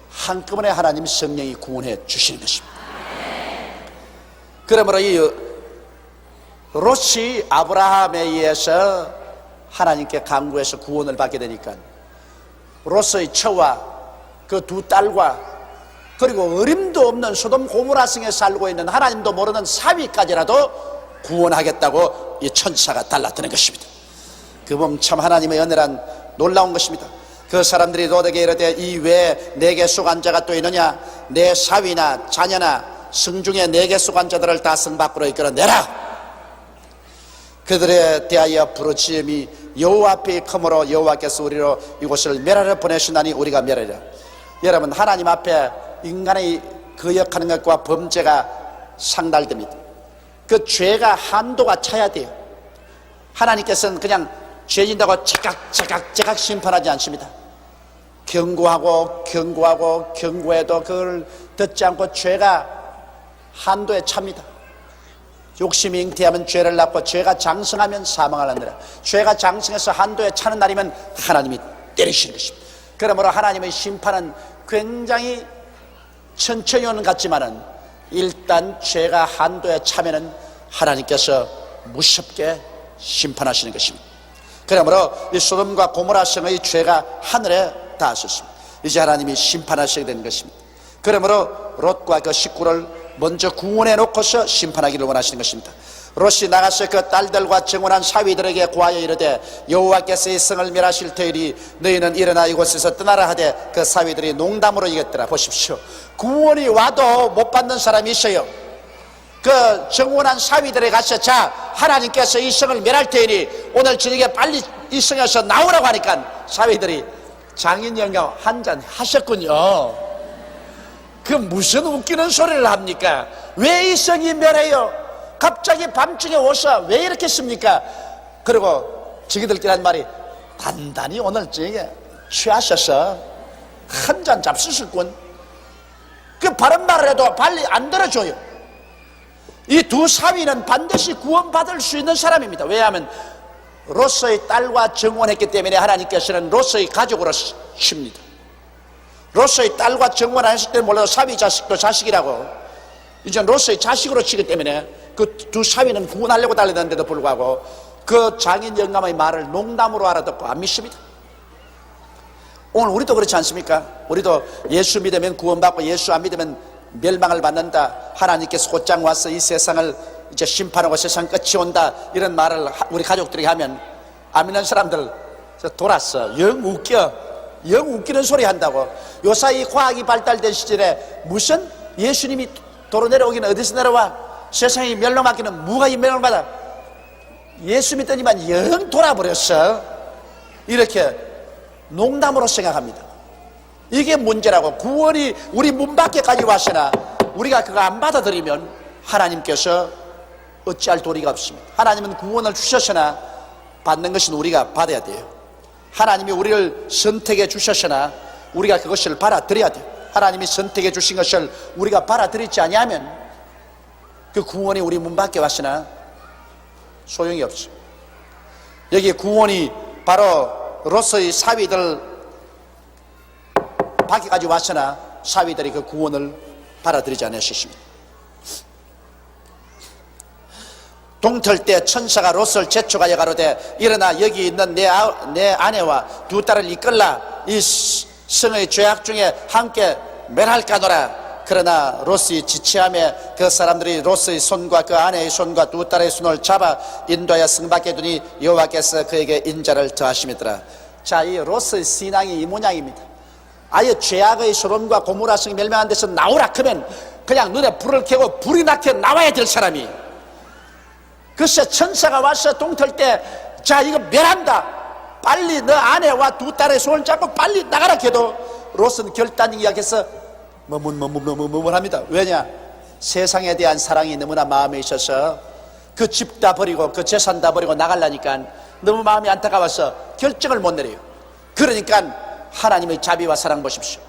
한꺼번에 하나님 성령이 구원해 주시는 것입니다. 그러므로 이 롯이 아브라함에 의해서 하나님께 간구해서 구원을 받게 되니까 롯의 처와 그 두 딸과 그리고 어림도 없는 소돔 고모라 성에 살고 있는 하나님도 모르는 사위까지라도 구원하겠다고 이 천사가 달랐다는 것입니다. 그 보면 참 하나님의 은혜란 놀라운 것입니다. 그 사람들이 롯에게 이르되 이 외에 내게 속한 자가 또 있느냐? 내 사위나 자녀나 성중에 내게 속한 자들을 다 성 밖으로 이끌어내라. 그들에 대하여 부르짖음이 여호와 앞에 크므로 여호와께서 우리로 이곳을 멸하려 보내시나니 우리가 멸하리라. 여러분, 하나님 앞에 인간의 거역하는 것과 범죄가 상달됩니다. 그 죄가 한도가 차야 돼요. 하나님께서는 그냥 죄진다고 제각 심판하지 않습니다. 경고하고 경고해도 그걸 듣지 않고 죄가 한도에 찹니다. 욕심이 잉태하면 죄를 낳고 죄가 장성하면 사망을 하느라. 죄가 장성해서 한도에 차는 날이면 하나님이 때리시는 것입니다. 그러므로 하나님의 심판은 굉장히 천천히 오는 것 같지만은 일단 죄가 한도에 차면은 하나님께서 무섭게 심판하시는 것입니다. 그러므로 이 소돔과 고모라 성의 죄가 하늘에 닿았습니다. 이제 하나님이 심판하시게 되는 것입니다. 그러므로 롯과 그 식구를 먼저 구원해 놓고서 심판하기를 원하시는 것입니다. 롯이 나가서 그 딸들과 정혼한 사위들에게 고하여 이르되 여호와께서 이 성을 멸하실 터이니 너희는 일어나 이곳에서 떠나라 하되 그 사위들이 농담으로 이겼더라. 보십시오. 구원이 와도 못 받는 사람이 있어요. 그 정혼한 사위들에 가서 자, 하나님께서 이 성을 멸할 테니 오늘 저녁에 빨리 이 성에서 나오라고 하니까 사위들이 장인 영감 한잔 하셨군요. 그 무슨 웃기는 소리를 합니까? 왜 이 성이 멸해요? 갑자기 밤중에 오셔 왜 이렇게 했습니까? 그리고 저기들끼리 한 말이 단단히 오늘 저녁에 취하셔서 한 잔 잡수실군. 그 바른 말을 해도 빨리 안 들어줘요. 이 두 사위는 반드시 구원받을 수 있는 사람입니다. 왜냐하면 롯의 딸과 정혼했기 때문에 하나님께서는 롯의 가족으로 칩니다. 롯의 딸과 정혼 안 했을 때 몰라도 사위 자식도 자식이라고 이제 롯의 자식으로 치기 때문에 그 두 사위는 구원하려고 달리는데도 불구하고 그 장인 영감의 말을 농담으로 알아듣고 안 믿습니다. 오늘 우리도 그렇지 않습니까? 우리도 예수 믿으면 구원받고 예수 안 믿으면 멸망을 받는다. 하나님께서 곧장 와서 이 세상을 이제 심판하고 세상 끝이 온다. 이런 말을 우리 가족들이 하면 안 믿는 사람들 돌았어. 영 웃기는 소리 한다고. 요사이 과학이 발달된 시절에 무슨 예수님이 도로 내려오기는 어디서 내려와? 세상이 멸망하기는 누가 이 멸망을 받아? 예수 믿더니만 영 돌아버렸어. 이렇게 농담으로 생각합니다. 이게 문제라고. 구원이 우리 문 밖에까지 왔으나 우리가 그거 안 받아들이면 하나님께서 어찌할 도리가 없습니다. 하나님은 구원을 주셨으나 받는 것은 우리가 받아야 돼요. 하나님이 우리를 선택해 주셨으나 우리가 그것을 받아들여야 돼요. 하나님이 선택해 주신 것을 우리가 받아들이지 아니하면 그 구원이 우리 문 밖에 왔으나 소용이 없죠. 여기 구원이 바로 롯의 사위들 밖에까지 왔으나 사위들이 그 구원을 받아들이지 않으셨습니다. 동틀 때 천사가 롯을 재촉하여 가로되 일어나 여기 있는 내 아내와 두 딸을 이끌라. 이 성의 죄악 중에 함께 멸할까노라. 그러나 롯이 지체함에 그 사람들이 롯의 손과 그 아내의 손과 두 딸의 손을 잡아 인도하여 성 밖에 두니 여호와께서 그에게 인자를 더하심이더라. 자, 이 롯의 신앙이 이 모양입니다. 아예 죄악의 소돔과 고모라 성이 멸망한 데서 나오라 하면 그냥 눈에 불을 켜고 불이 나게 나와야 될 사람이 글쎄 천사가 와서 동틀 때 자 이거 멸한다, 빨리 너 아내와 두 딸의 손을 잡고 빨리 나가라 해도 롯은 결단 이야기해서 머뭇합니다. 왜냐? 세상에 대한 사랑이 너무나 마음에 있어서 그 집 다 버리고 그 재산 다 버리고 나가려니까 너무 마음이 안타까워서 결정을 못 내려요. 그러니까 하나님의 자비와 사랑 보십시오.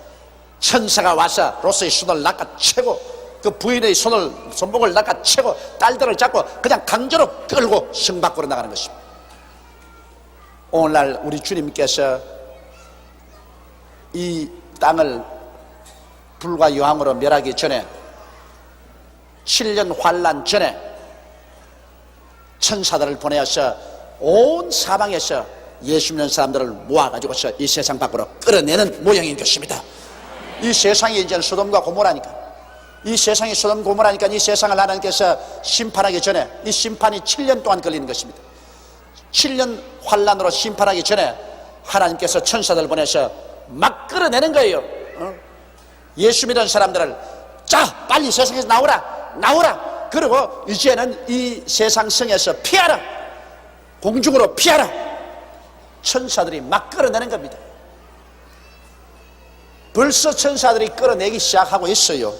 천사가 와서 롯의 손을 낚아채고 그 부인의 손목을 낚아채고 딸들을 잡고 그냥 강제로 끌고 성 밖으로 나가는 것입니다. 오늘날 우리 주님께서 이 땅을 불과 유황으로 멸하기 전에 7년 환난 전에 천사들을 보내어서 온 사방에서 예수 믿는 사람들을 모아가지고서 이 세상 밖으로 끌어내는 모양인 것입니다. 이 세상이 이제 소돔과 고모라니까, 이 세상이 소돔 고모라니까 이 세상을 하나님께서 심판하기 전에 이 심판이 7년 동안 걸리는 것입니다. 7년 환난으로 심판하기 전에 하나님께서 천사들을 보내서 막 끌어내는 거예요. 예수 믿는 사람들을 자 빨리 세상에서 나오라. 그리고 이제는 이 세상 성에서 피하라, 공중으로 피하라. 천사들이 막 끌어내는 겁니다. 벌써 천사들이 끌어내기 시작하고 있어요.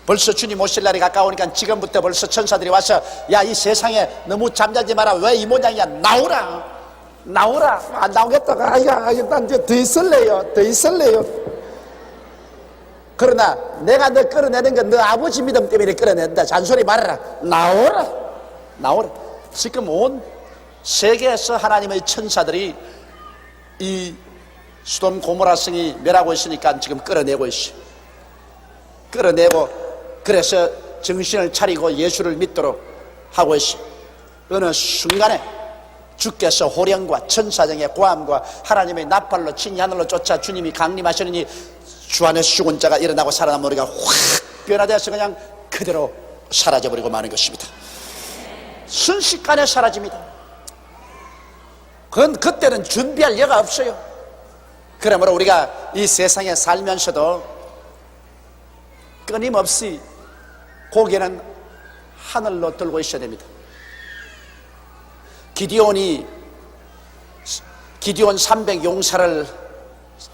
벌써 주님 오실 날이 가까우니까 지금부터 벌써 천사들이 와서 야 이 세상에 너무 잠자지 마라, 왜 이 모양이야, 나오라. 안 나오겠다가 난 더 있을래요. 그러나 내가 너 끌어내는 건 너 아버지 믿음 때문에 끌어낸다, 잔소리 말아라. 나오라. 지금 온 세계에서 하나님의 천사들이 이 소돔 고모라 성이 멸하고 있으니까 지금 끌어내고 있어요. 끌어내고 그래서 정신을 차리고 예수를 믿도록 하고 있어요. 어느 순간에 주께서 호령과 천사장의 고함과 하나님의 나팔로 진이 하늘로 쫓아 주님이 강림하시느니 주 안에 죽은 자가 일어나고 살아남은 우리가 확 변화되어서 그냥 그대로 사라져버리고 마는 것입니다. 순식간에 사라집니다. 그때는 준비할 여가 없어요. 그러므로 우리가 이 세상에 살면서도 끊임없이 고개는 하늘로 들고 있어야 됩니다. 기디온 300 용사를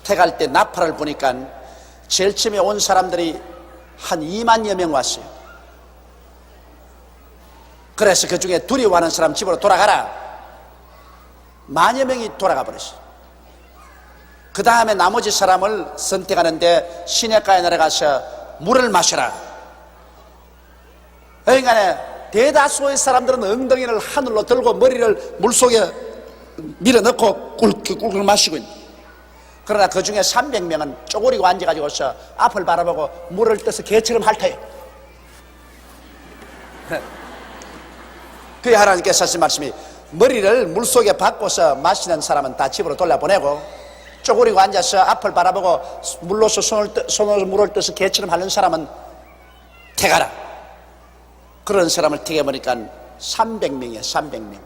택할 때 나팔을 보니까 제일 처음에 온 사람들이 한 2만여 명 왔어요. 그래서 그 중에 두려워하는 사람 집으로 돌아가라. 만여 명이 돌아가 버렸어요. 그 다음에 나머지 사람을 선택하는데 시냇가에 내려가서 물을 마셔라. 그러니까 대다수의 사람들은 엉덩이를 하늘로 들고 머리를 물속에 밀어넣고 꿀꿀 마시고 있는. 그러나 그 중에 300명은 쪼그리고 앉아가지고서 앞을 바라보고 물을 떠서 개처럼 핥아요. 그에 하나님께서 하신 말씀이 머리를 물속에 박고서 마시는 사람은 다 집으로 돌려보내고 쪼그리고 앉아서 앞을 바라보고 물로서 손으로 물을 떠서 개처럼 핥는 사람은 택하라. 그런 사람을 택해보니까 300명이에요. 300명.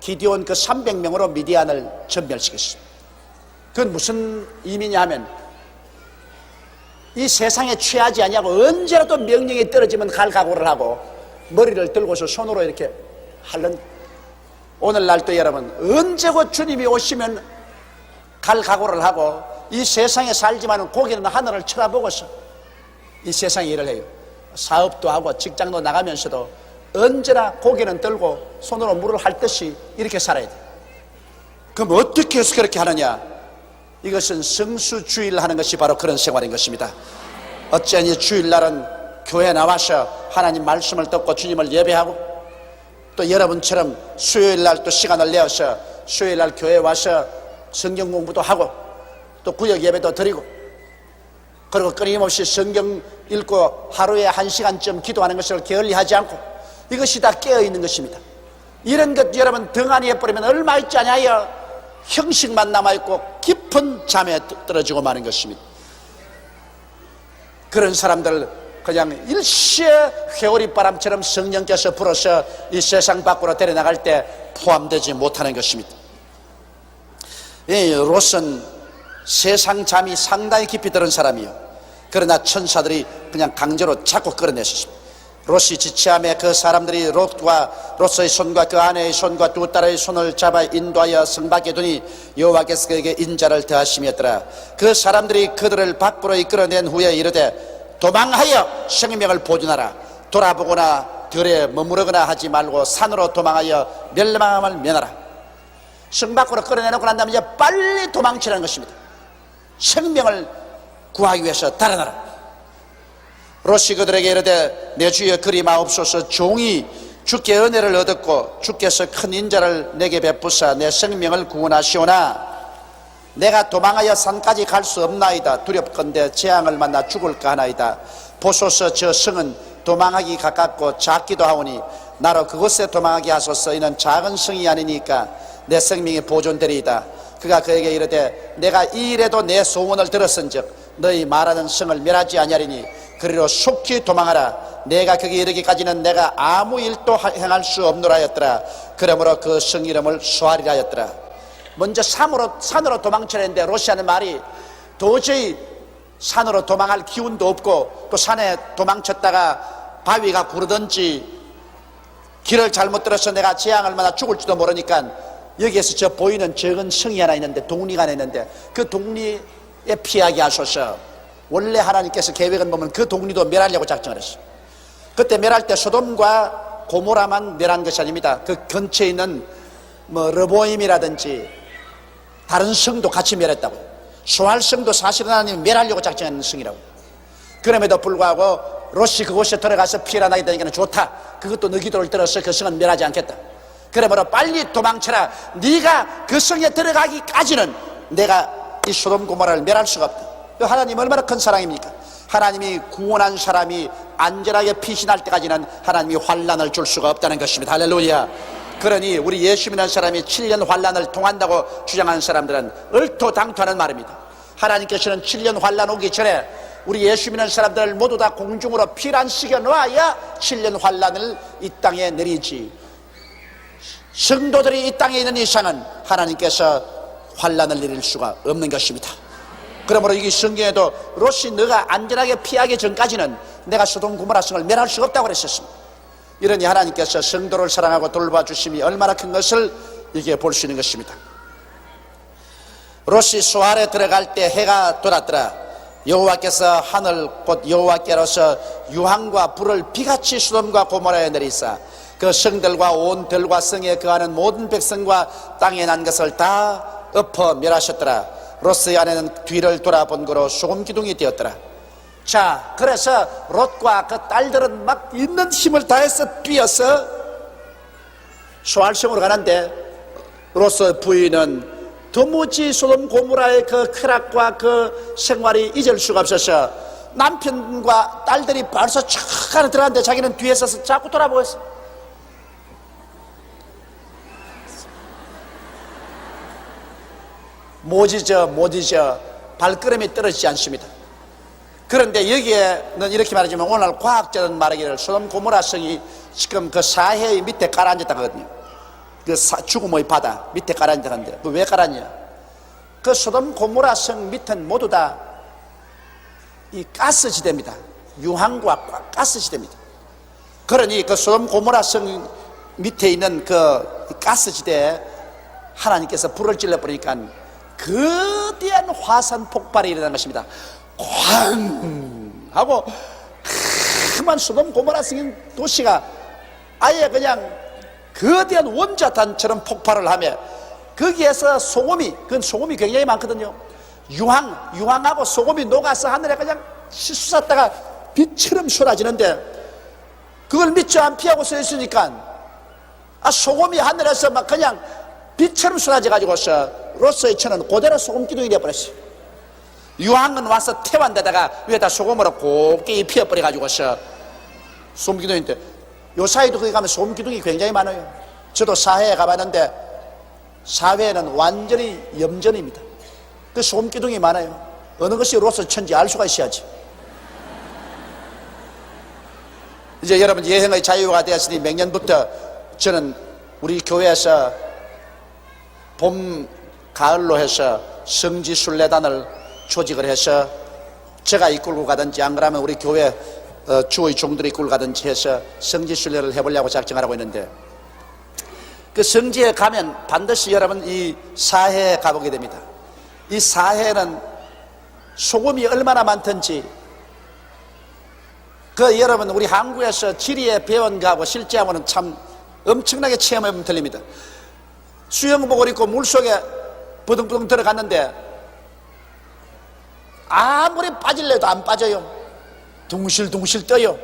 기디온 그 300명으로 미디안을 전멸시켰습니다. 그건 무슨 의미냐 하면 이 세상에 취하지 않냐고 언제라도 명령이 떨어지면 갈 각오를 하고 머리를 들고서 손으로 이렇게 핥는. 오늘날도 여러분 언제고 주님이 오시면 갈 각오를 하고 이 세상에 살지만 고개는 하늘을 쳐다보고서 이 세상에 일을 해요. 사업도 하고 직장도 나가면서도 언제나 고개는 들고 손으로 물을 핥듯이 이렇게 살아야 돼요. 그럼 어떻게 해서 그렇게 하느냐? 이것은 성수주의를 하는 것이 바로 그런 생활인 것입니다. 어쩌니 주일날은 교회에 나와서 하나님 말씀을 듣고 주님을 예배하고 또 여러분처럼 수요일날 또 시간을 내어서 수요일날 교회에 와서 성경 공부도 하고 또 구역 예배도 드리고 그리고 끊임없이 성경 읽고 하루에 1시간쯤 기도하는 것을 게을리하지 않고 이것이 다 깨어있는 것입니다. 이런 것 여러분 등한히 해버리면 얼마 있지 않아요? 형식만 남아있고 깊은 잠에 떨어지고 마는 것입니다. 그런 사람들 그냥 일시에 회오리바람처럼 성령께서 불어서 이 세상 밖으로 데려나갈 때 포함되지 못하는 것입니다. 이 롯은 세상 잠이 상당히 깊이 들은 사람이요. 그러나 천사들이 그냥 강제로 자꾸 끌어내셨습니다. 롯이 지체함에 그 사람들이 롯의 손과 그 아내의 손과 두 딸의 손을 잡아 인도하여 성 밖에 두니 여호와께서 그에게 인자를 더하심이었더라. 그 사람들이 그들을 밖으로 이끌어낸 후에 이르되 도망하여 생명을 보존하라. 돌아보거나 들에 머무르거나 하지 말고 산으로 도망하여 멸망함을 면하라. 성 밖으로 끌어내놓고 난 다음에 이제 빨리 도망치라는 것입니다. 생명을 구하기 위해서 달아나라. 롯이 그들에게 이르되 내 주여 그리 마옵소서. 종이 주께 은혜를 얻었고 주께서 큰 인자를 내게 베푸사 내 생명을 구원하시오나 내가 도망하여 산까지 갈 수 없나이다. 두렵건대 재앙을 만나 죽을까 하나이다. 보소서 저 성은 도망하기 가깝고 작기도 하오니 나로 그곳에 도망하게 하소서. 이는 작은 성이 아니니까 내 생명이 보존되리이다. 그가 그에게 이르되 내가 이 일에도 내 소원을 들었은즉 너희 말하는 성을 멸하지 아니하리니 그리로 속히 도망하라. 내가 거기 이르기까지는 내가 아무 일도 행할 수 없노라 하였더라. 그러므로 그 성 이름을 수아리라 하였더라. 먼저 산으로 도망치려는데 롯이 하는 말이 도저히 산으로 도망할 기운도 없고 또 산에 도망쳤다가 바위가 구르든지 길을 잘못 들어서 내가 재앙을 만나 죽을지도 모르니까 여기에서 저 보이는 적은 성이 하나 있는데 동리가 하나 있는데 그 동리에 피하게 하소서. 원래 하나님께서 계획은 보면 그 동리도 멸하려고 작정을 했어요. 그때 멸할 때 소돔과 고모라만 멸한 것이 아닙니다. 그 근처에 있는 르보임이라든지 다른 성도 같이 멸했다고요. 소알성도 사실은 하나님이 멸하려고 작정한 성이라고. 그럼에도 불구하고 롯이 그곳에 들어가서 피해라 나게 되니까 좋다. 그것도 너 기도를 들어서 그 성은 멸하지 않겠다. 그러므로 빨리 도망쳐라. 네가 그 성에 들어가기까지는 내가 이 소돔 고모라를 멸할 수가 없다. 하나님 얼마나 큰 사랑입니까? 하나님이 구원한 사람이 안전하게 피신할 때까지는 하나님이 환난을 줄 수가 없다는 것입니다. 할렐루야. 그러니 우리 예수 믿는 사람이 7년 환난을 통한다고 주장하는 사람들은 얼토당토하는 말입니다. 하나님께서는 7년 환난 오기 전에 우리 예수 믿는 사람들을 모두 다 공중으로 피란시켜 놓아야 7년 환난을 이 땅에 내리지. 성도들이 이 땅에 있는 이상은 하나님께서 환난을 내릴 수가 없는 것입니다. 그러므로 이 성경에도 롯이 너가 안전하게 피하기 전까지는 내가 소돔 고모라 성을 멸할 수가 없다고 그랬었습니다. 이러니 하나님께서 성도를 사랑하고 돌봐주심이 얼마나 큰 것을 이게 볼 수 있는 것입니다. 롯이 소알에 들어갈 때 해가 돌았더라. 여호와께서 하늘 곧 여호와께로서 유황과 불을 비같이 소돔과 고모라에 내리사 그 성들과 온 들과 성에 거하는 모든 백성과 땅에 난 것을 다 엎어 멸하셨더라. 롯의 아내는 뒤를 돌아본 거로 소금 기둥이 되었더라. 자, 그래서 롯과 그 딸들은 막 있는 힘을 다해서 뛰어서 소알성으로 가는데 롯의 부인은 도무지 소돔 고모라의 그 쾌락과 그 생활이 잊을 수가 없어서 남편과 딸들이 벌써 촥 안에 들어갔는데 자기는 뒤에 서서 자꾸 돌아보고 있어. 못 잊어 발걸음이 떨어지지 않습니다. 그런데 여기에는 이렇게 말하지만 오늘 과학자는 말하기를 소돔 고모라 성이 지금 그 사해 밑에 가라앉았다거든요. 그 죽음의 바다 밑에 가라앉았는데 그 왜 가라앉냐? 그 소돔 고모라 성 밑은 모두 다 이 가스지대입니다. 유황과 가스지대입니다. 그러니 그 소돔 고모라 성 밑에 있는 그 가스지대에 하나님께서 불을 질러버리니까 거대한 화산 폭발이 일어난 것입니다. 쾅 하고 그만 소돔 고모라 성인 도시가 아예 그냥 거대한 원자탄처럼 폭발을 하며 거기에서 소금이, 그건 소금이 굉장히 많거든요. 유황하고 소금이 녹아서 하늘에 그냥 씻었다가 빛처럼 쏟아지는데 그걸 미처 안 피하고 서 있으니까 소금이 하늘에서 막 그냥 빛처럼 쏟아져가지고서 롯의 처는 그대로 소금 기둥이 되어버렸어요. 유황은 와서 태완데다가 위에다 소금으로 곱게 피어버려가지고서 소금 기둥인데 요 사이도 거기 가면 소금 기둥이 굉장히 많아요. 저도 사회에 가봤는데 사회는 완전히 염전입니다. 그 소금 기둥이 많아요. 어느 것이 롯의 처인지 알 수가 있어야지. 이제 여러분 여행의 자유가 되었으니 맹년부터 저는 우리 교회에서 봄, 가을로 해서 성지순례단을 조직을 해서 제가 이끌고 가든지 안 그러면 우리 교회 주의 종들이 꿀가든지 해서 성지 순례를 해보려고 작정하고 있는데, 그 성지에 가면 반드시 여러분 이 사해에 가보게 됩니다. 이 사해는 소금이 얼마나 많든지, 그 여러분 우리 한국에서 지리에 배운 거하고 실제 하고는 참 엄청나게 체험해보면 틀립니다. 수영복을 입고 물속에 부둥부둥 들어갔는데 아무리 빠질래도 안 빠져요. 둥실둥실 떠요.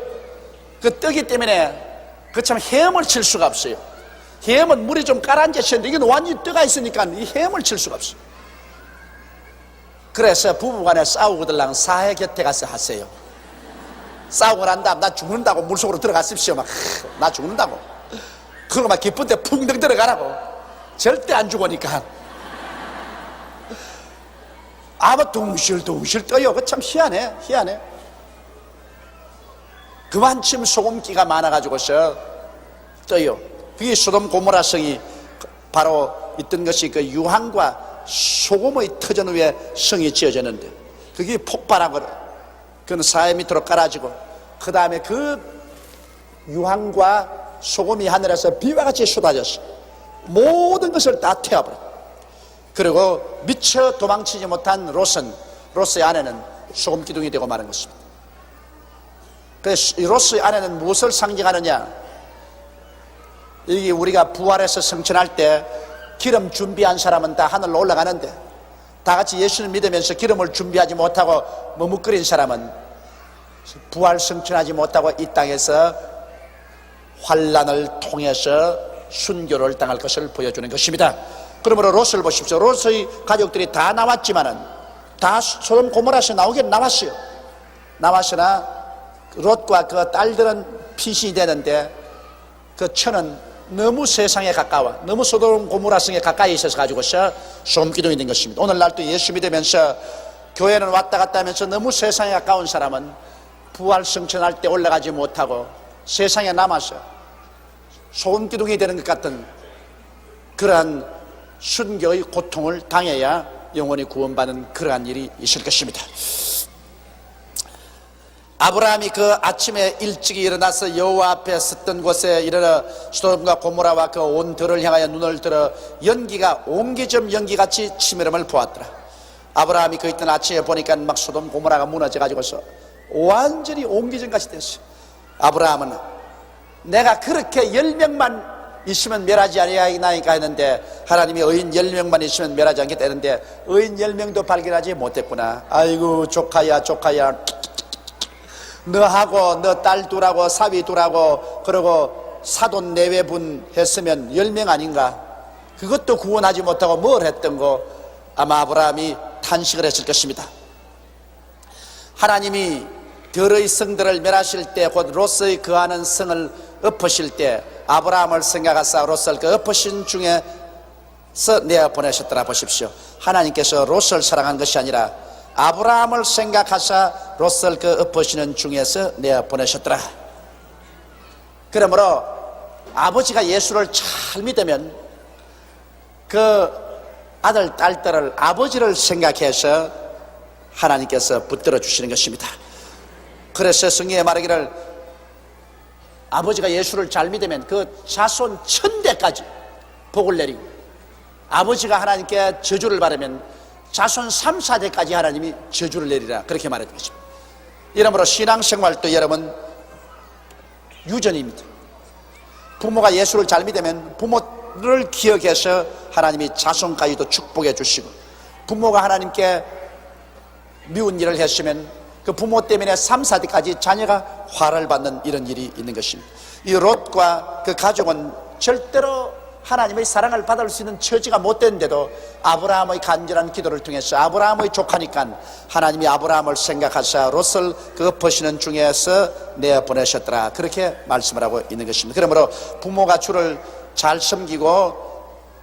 그 뜨기 때문에 그 참 헤엄을 칠 수가 없어요. 헤엄은 물이 좀 가라앉으셨는데 이건 완전히 뜨가 있으니까 이 헤엄을 칠 수가 없어요. 그래서 부부간에 싸우고들랑 사해 곁에 가서 하세요. 싸우고 난 다음 나 죽는다고 물속으로 들어가십시오. 막 나 죽는다고. 그거 막 깊은데 풍덩 들어가라고. 절대 안 죽으니까. 아마 둥실둥실 떠요. 그 참 희한해. 그만큼 소금기가 많아가지고서 떠요. 그게 소돔 고모라 성이 바로 있던 것이 그 유황과 소금의 터전 위에 성이 지어졌는데, 그게 폭발하고 그는 사해 밑으로 깔아지고, 그 다음에 그 유황과 소금이 하늘에서 비와 같이 쏟아졌어. 모든 것을 다 태워버려. 그리고 미처 도망치지 못한 롯의 아내는 소금 기둥이 되고 마는 것입니다. 그래서 롯의 아내는 무엇을 상징하느냐? 이게 우리가 부활해서 성천할 때 기름 준비한 사람은 다 하늘로 올라가는데, 다 같이 예수를 믿으면서 기름을 준비하지 못하고 머뭇거린 사람은 부활 성천하지 못하고 이 땅에서 환난을 통해서 순교를 당할 것을 보여주는 것입니다. 그러므로 롯을 보십시오. 롯의 가족들이 다 나왔지만은 다 소돔 고모라에서 나오긴 나왔어요. 나왔으나 롯과 그 딸들은 피신이 되는데 그 처는 너무 세상에 가까워, 너무 소돔 고모라 성에 가까이 있어서 가지고서 소금기둥이 된 것입니다. 오늘날 또 예수 믿으면서 교회는 왔다 갔다 하면서 너무 세상에 가까운 사람은 부활 성천할 때 올라가지 못하고 세상에 남아서 소금기둥이 되는 것 같은 그러한 순교의 고통을 당해야 영원히 구원받는 그러한 일이 있을 것입니다. 아브라함이 그 아침에 일찍이 일어나서 여호와 앞에 섰던 곳에 이르러 소돔과 고모라와 그 온 들을 향하여 눈을 들어 연기가 옹기점 연기같이 치밀음을 보았더라. 아브라함이 그 있던 아침에 보니까 막 소돔 고모라가 무너져 가지고서 완전히 옹기점같이 됐어요. 아브라함은 내가 그렇게 10명만 있으면 멸하지 아니하니까 했는데, 하나님이 의인 10명만 있으면 멸하지 않겠다 했는데 의인 10명도 발견하지 못했구나. 아이고 조카야 너하고 너 딸 둘하고 사위 둘하고 그리고 사돈 내외분 했으면 10명 아닌가? 그것도 구원하지 못하고 뭘 했던 거? 아마 아브라함이 탄식을 했을 것입니다. 하나님이 들의 성들을 멸하실 때, 곧 롯의 거하는 성을 엎으실 때 아브라함을 생각하사 롯을 그 엎으신 중에서 내어 보내셨더라. 보십시오. 하나님께서 롯을 사랑한 것이 아니라 아브라함을 생각하사 롯을 그 엎으시는 중에서 내어 보내셨더라. 그러므로 아버지가 예수를 잘 믿으면 그 아들 딸들을 아버지를 생각해서 하나님께서 붙들어 주시는 것입니다. 그래서 성경에 말하기를 아버지가 예수를 잘 믿으면 그 자손 1000대까지 복을 내리고, 아버지가 하나님께 저주를 받으면 자손 3, 4대까지 하나님이 저주를 내리라, 그렇게 말해 주십니다. 이러므로 신앙생활도 여러분 유전입니다. 부모가 예수를 잘 믿으면 부모를 기억해서 하나님이 자손까지도 축복해 주시고, 부모가 하나님께 미운 일을 했으면 그 부모 때문에 3, 4대까지 자녀가 화를 받는 이런 일이 있는 것입니다. 이 롯과 그 가족은 절대로 하나님의 사랑을 받을 수 있는 처지가 못 됐는데도 아브라함의 간절한 기도를 통해서, 아브라함의 조카니까 하나님이 아브라함을 생각하사 롯을 그 엎으시는 중에서 내보내셨더라, 그렇게 말씀을 하고 있는 것입니다. 그러므로 부모가 주를 잘 섬기고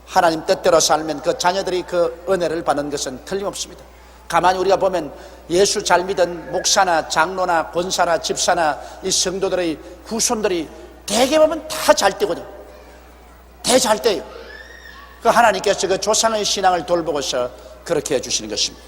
하나님 뜻대로 살면 그 자녀들이 그 은혜를 받는 것은 틀림없습니다. 가만히 우리가 보면 예수 잘 믿은 목사나 장로나 권사나 집사나 이 성도들의 후손들이 대개 보면 다 잘 되거든. 대잘 돼요. 그 하나님께서 그 조상의 신앙을 돌보고서 그렇게 해주시는 것입니다.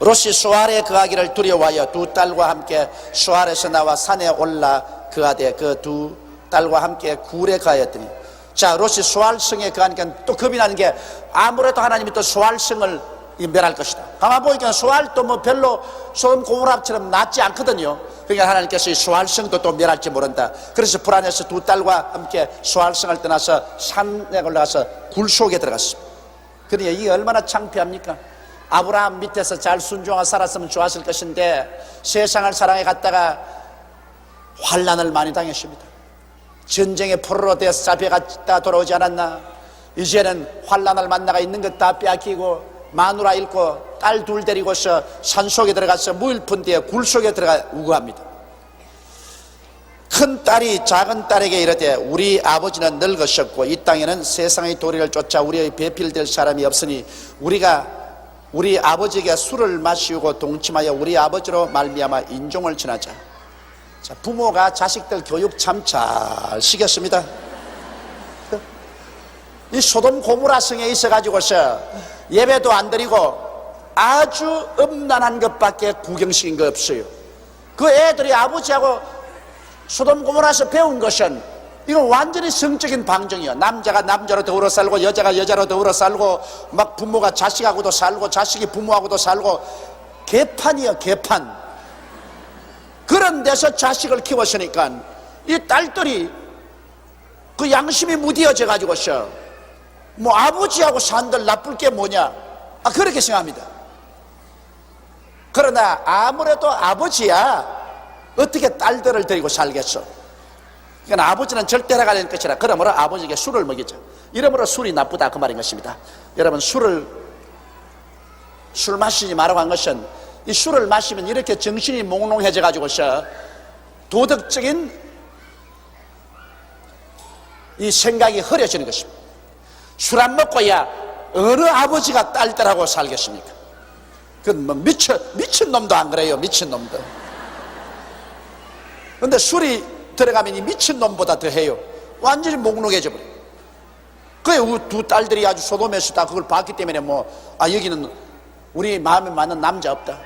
롯이 수알에 거하기를 두려워하여 두 딸과 함께 수알에서 나와 산에 올라 거하되 그 두 딸과 함께 굴에 거하였더니. 자, 롯이 수알성에 거하니까 또 겁이 나는 게 아무래도 하나님이 또 수알성을 멸할 것이다. 가만 보니까 수알도 뭐 별로 소돔 고모라처럼 낫지 않거든요. 그러니까 하나님께서 이 수알성도 또 멸할지 모른다. 그래서 불안해서 두 딸과 함께 수알성을 떠나서 산에 올라가서 굴 속에 들어갔습니다. 그러니 이게 얼마나 창피합니까? 아브라함 밑에서 잘 순종하고 살았으면 좋았을 것인데 세상을 사랑해 갔다가 환난을 많이 당했습니다. 전쟁의 포로로 되어서 잡혀갔다 돌아오지 않았나? 이제는 환난을 만나가 있는 것 다 빼앗기고 마누라 잃고 딸 둘 데리고서 산속에 들어가서 무일푼 뒤에 굴 속에 들어가 우거합니다. 큰 딸이 작은 딸에게 이르되 우리 아버지는 늙으셨고 이 땅에는 세상의 도리를 쫓아 우리의 배필될 사람이 없으니 우리가 우리 아버지에게 술을 마시고 동침하여 우리 아버지로 말미암아 인종을 전하자. 자, 부모가 자식들 교육 참 잘 시켰습니다. 이 소돔 고모라 성에 있어가지고서 예배도 안 드리고 아주 음란한 것밖에 구경시킨 거 없어요. 그 애들이 아버지하고 소돔 고모라에서 배운 것은 이건 완전히 성적인 방정이야. 남자가 남자로 더불어 살고 여자가 여자로 더불어 살고 막 부모가 자식하고도 살고 자식이 부모하고도 살고 개판이야, 개판. 그런 데서 자식을 키웠으니까 이 딸들이 그 양심이 무디어져 가지고서 뭐 아버지하고 산들 나쁠 게 뭐냐, 그렇게 생각합니다. 그러나 아무래도 아버지야 어떻게 딸들을 데리고 살겠어. 그러니까 아버지는 절대 해가는 것이라. 그러므로 아버지에게 술을 먹이자. 이러므로 술이 나쁘다 그 말인 것입니다. 여러분, 술 마시지 말라고 한 것은 이 술을 마시면 이렇게 정신이 몽롱해져 가지고서 도덕적인 이 생각이 흐려지는 것입니다. 술 안 먹고야 어느 아버지가 딸들하고 살겠습니까? 그건 뭐 미친 놈도 안 그래요. 미친 놈도. 근데 술이 들어가면 이 미친 놈보다 더 해요. 완전히 몽롱해져 버려요. 그래, 두 딸들이 아주 소돔에서 다 그걸 봤기 때문에 여기는 우리 마음에 맞는 남자 없다.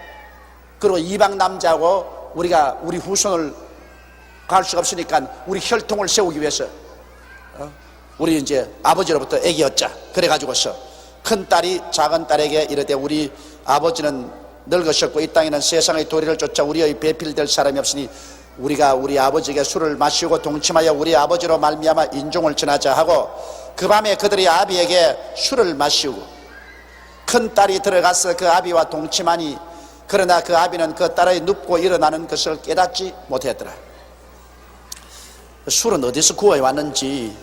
그리고 이방 남자하고 우리 후손을 갈 수가 없으니까 우리 혈통을 세우기 위해서 우리 이제 아버지로부터 애기 얻자. 그래가지고서 큰 딸이 작은 딸에게 이르되 우리 아버지는 늙으셨고 이 땅에는 세상의 도리를 쫓아 우리의 배필될 사람이 없으니 우리가 우리 아버지에게 술을 마시고 동침하여 우리 아버지로 말미암아 인종을 전하자 하고 그 밤에 그들이 아비에게 술을 마시고 큰 딸이 들어가서 그 아비와 동침하니 그러나 그 아비는 그 딸의 눕고 일어나는 것을 깨닫지 못했더라. 술은 어디서 구해 왔는지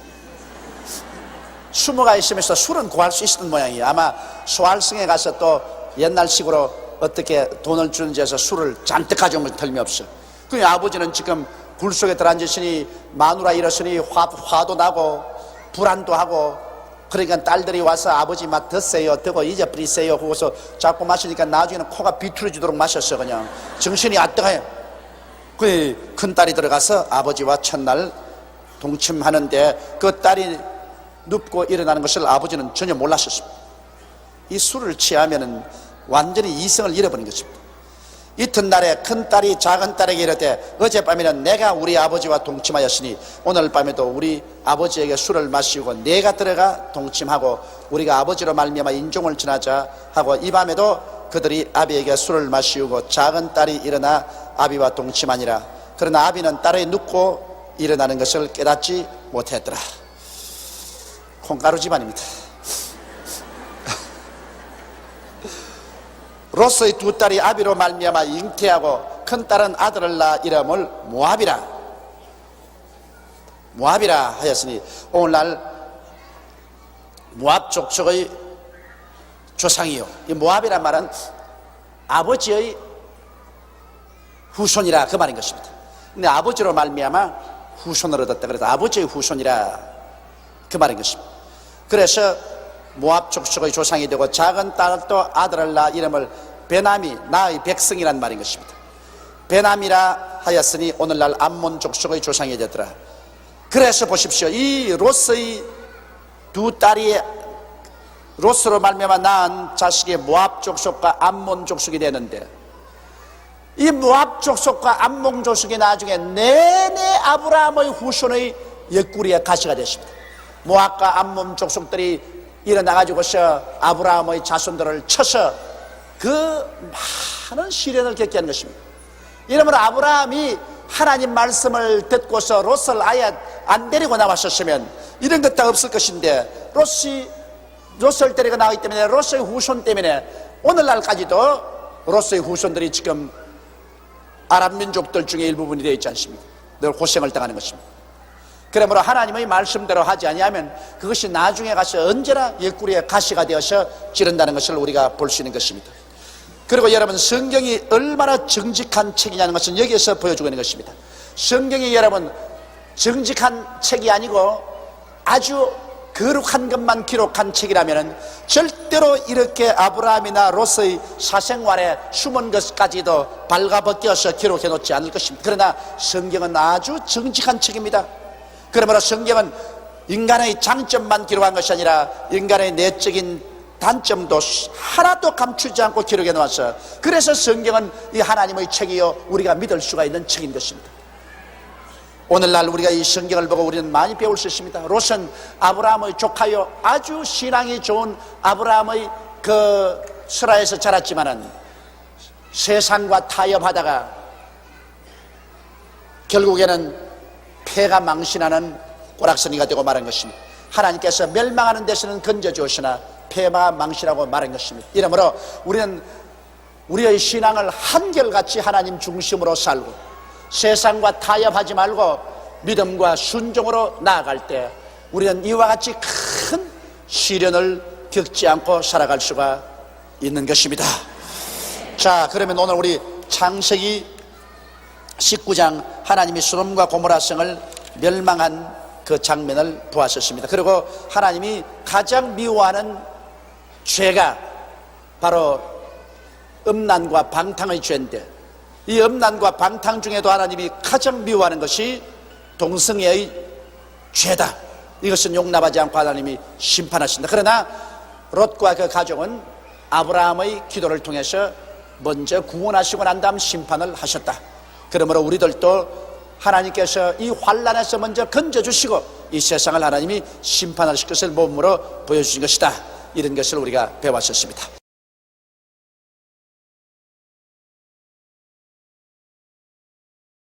수모가 있으면서 술은 구할 수 있었던 모양이에요. 아마 소알성에 가서 또 옛날식으로 어떻게 돈을 주는지 해서 술을 잔뜩 가져온 건 틀림없어. 그 아버지는 지금 굴 속에 들어앉으시니 마누라 잃었으니 화도 나고 불안도 하고 그러니까 딸들이 와서 아버지 맛 드세요, 드고 잊어버리세요 하고서 자꾸 마시니까 나중에는 코가 비틀어지도록 마셨어. 그냥 정신이 아뜨가요. 그 큰 딸이 들어가서 아버지와 첫날 동침하는데 그 딸이 눕고 일어나는 것을 아버지는 전혀 몰랐었습니다. 이 술을 취하면은 완전히 이성을 잃어버린 것입니다. 이튿날에 큰 딸이 작은 딸에게 이르되 어젯밤에는 내가 우리 아버지와 동침하였으니 오늘 밤에도 우리 아버지에게 술을 마시고 내가 들어가 동침하고 우리가 아버지로 말미암아 인종을 전하자 하고 이 밤에도 그들이 아비에게 술을 마시우고 작은 딸이 일어나 아비와 동침하니라. 그러나 아비는 딸의 눕고 일어나는 것을 깨닫지 못했더라. 콩가루 집안입니다. 롯의 두 딸이 아비로 말미암아 잉태하고 큰 딸은 아들을 낳아 이름을 모압이라 하였으니 오늘날 모압 족속의 조상이요. 이 모압이란 말은 아버지의 후손이라 그 말인 것입니다. 근데 아버지로 말미암아 후손을 얻었다. 그래서 아버지의 후손이라 그 말인 것입니다. 그래서 모압 족속의 조상이 되고 작은 딸도 아들을 낳아 이름을 베나미, 나의 백성이란 말인 것입니다. 베나미라 하였으니 오늘날 암몬 족속의 조상이 되더라. 그래서 보십시오. 이 롯의 두 딸이 롯으로 말미암아 낳은 자식이 모압 족속과 암몬 족속이 되는데, 이 모압 족속과 암몬 족속이 나중에 내내 아브라함의 후손의 옆구리에 가시가 됐습니다. 모압과 암몬 족속들이 일어나가지고서 아브라함의 자손들을 쳐서 그 많은 시련을 겪게 한 것입니다. 이러므로 아브라함이 하나님 말씀을 듣고서 롯을 아예 안 데리고 나왔었으면 이런 것 다 없을 것인데, 롯을 데리고 나왔기 때문에, 롯의 후손 때문에 오늘날까지도 롯의 후손들이 지금 아랍 민족들 중에 일부분이 되어 있지 않습니까? 늘 고생을 당하는 것입니다. 그러므로 하나님의 말씀대로 하지 아니하면 그것이 나중에 가서 언제나 옆구리에 가시가 되어서 찌른다는 것을 우리가 볼 수 있는 것입니다. 그리고 여러분, 성경이 얼마나 정직한 책이냐는 것은 여기에서 보여주고 있는 것입니다. 성경이 여러분 정직한 책이 아니고 아주 거룩한 것만 기록한 책이라면 절대로 이렇게 아브라함이나 롯의 사생활에 숨은 것까지도 발가벗겨서 기록해 놓지 않을 것입니다. 그러나 성경은 아주 정직한 책입니다. 그러므로 성경은 인간의 장점만 기록한 것이 아니라 인간의 내적인 단점도 하나도 감추지 않고 기록해 놓아서, 그래서 성경은 이 하나님의 책이요 우리가 믿을 수가 있는 책인 것입니다. 오늘날 우리가 이 성경을 보고 우리는 많이 배울 수 있습니다. 롯은 아브라함의 조카요 아주 신앙이 좋은 아브라함의 그 설화에서 자랐지만은 세상과 타협하다가 결국에는 폐가 망신하는 꼬락서니가 되고 말한 것입니다. 하나님께서 멸망하는 데서는 건져주시나 폐가 망신하고 말한 것입니다. 이러므로 우리는 우리의 신앙을 한결같이 하나님 중심으로 살고 세상과 타협하지 말고 믿음과 순종으로 나아갈 때 우리는 이와 같이 큰 시련을 겪지 않고 살아갈 수가 있는 것입니다. 자, 그러면 오늘 우리 창세기 19장 하나님이 소돔과 고모라 성을 멸망한 그 장면을 보았었습니다. 그리고 하나님이 가장 미워하는 죄가 바로 음란과 방탕의 죄인데, 이 음란과 방탕 중에도 하나님이 가장 미워하는 것이 동성애의 죄다. 이것은 용납하지 않고 하나님이 심판하신다. 그러나 롯과 그 가족은 아브라함의 기도를 통해서 먼저 구원하시고 난 다음 심판을 하셨다. 그러므로 우리들도 하나님께서 이 환난에서 먼저 건져주시고 이 세상을 하나님이 심판하실 것을 몸으로 보여주신 것이다. 이런 것을 우리가 배웠었습니다.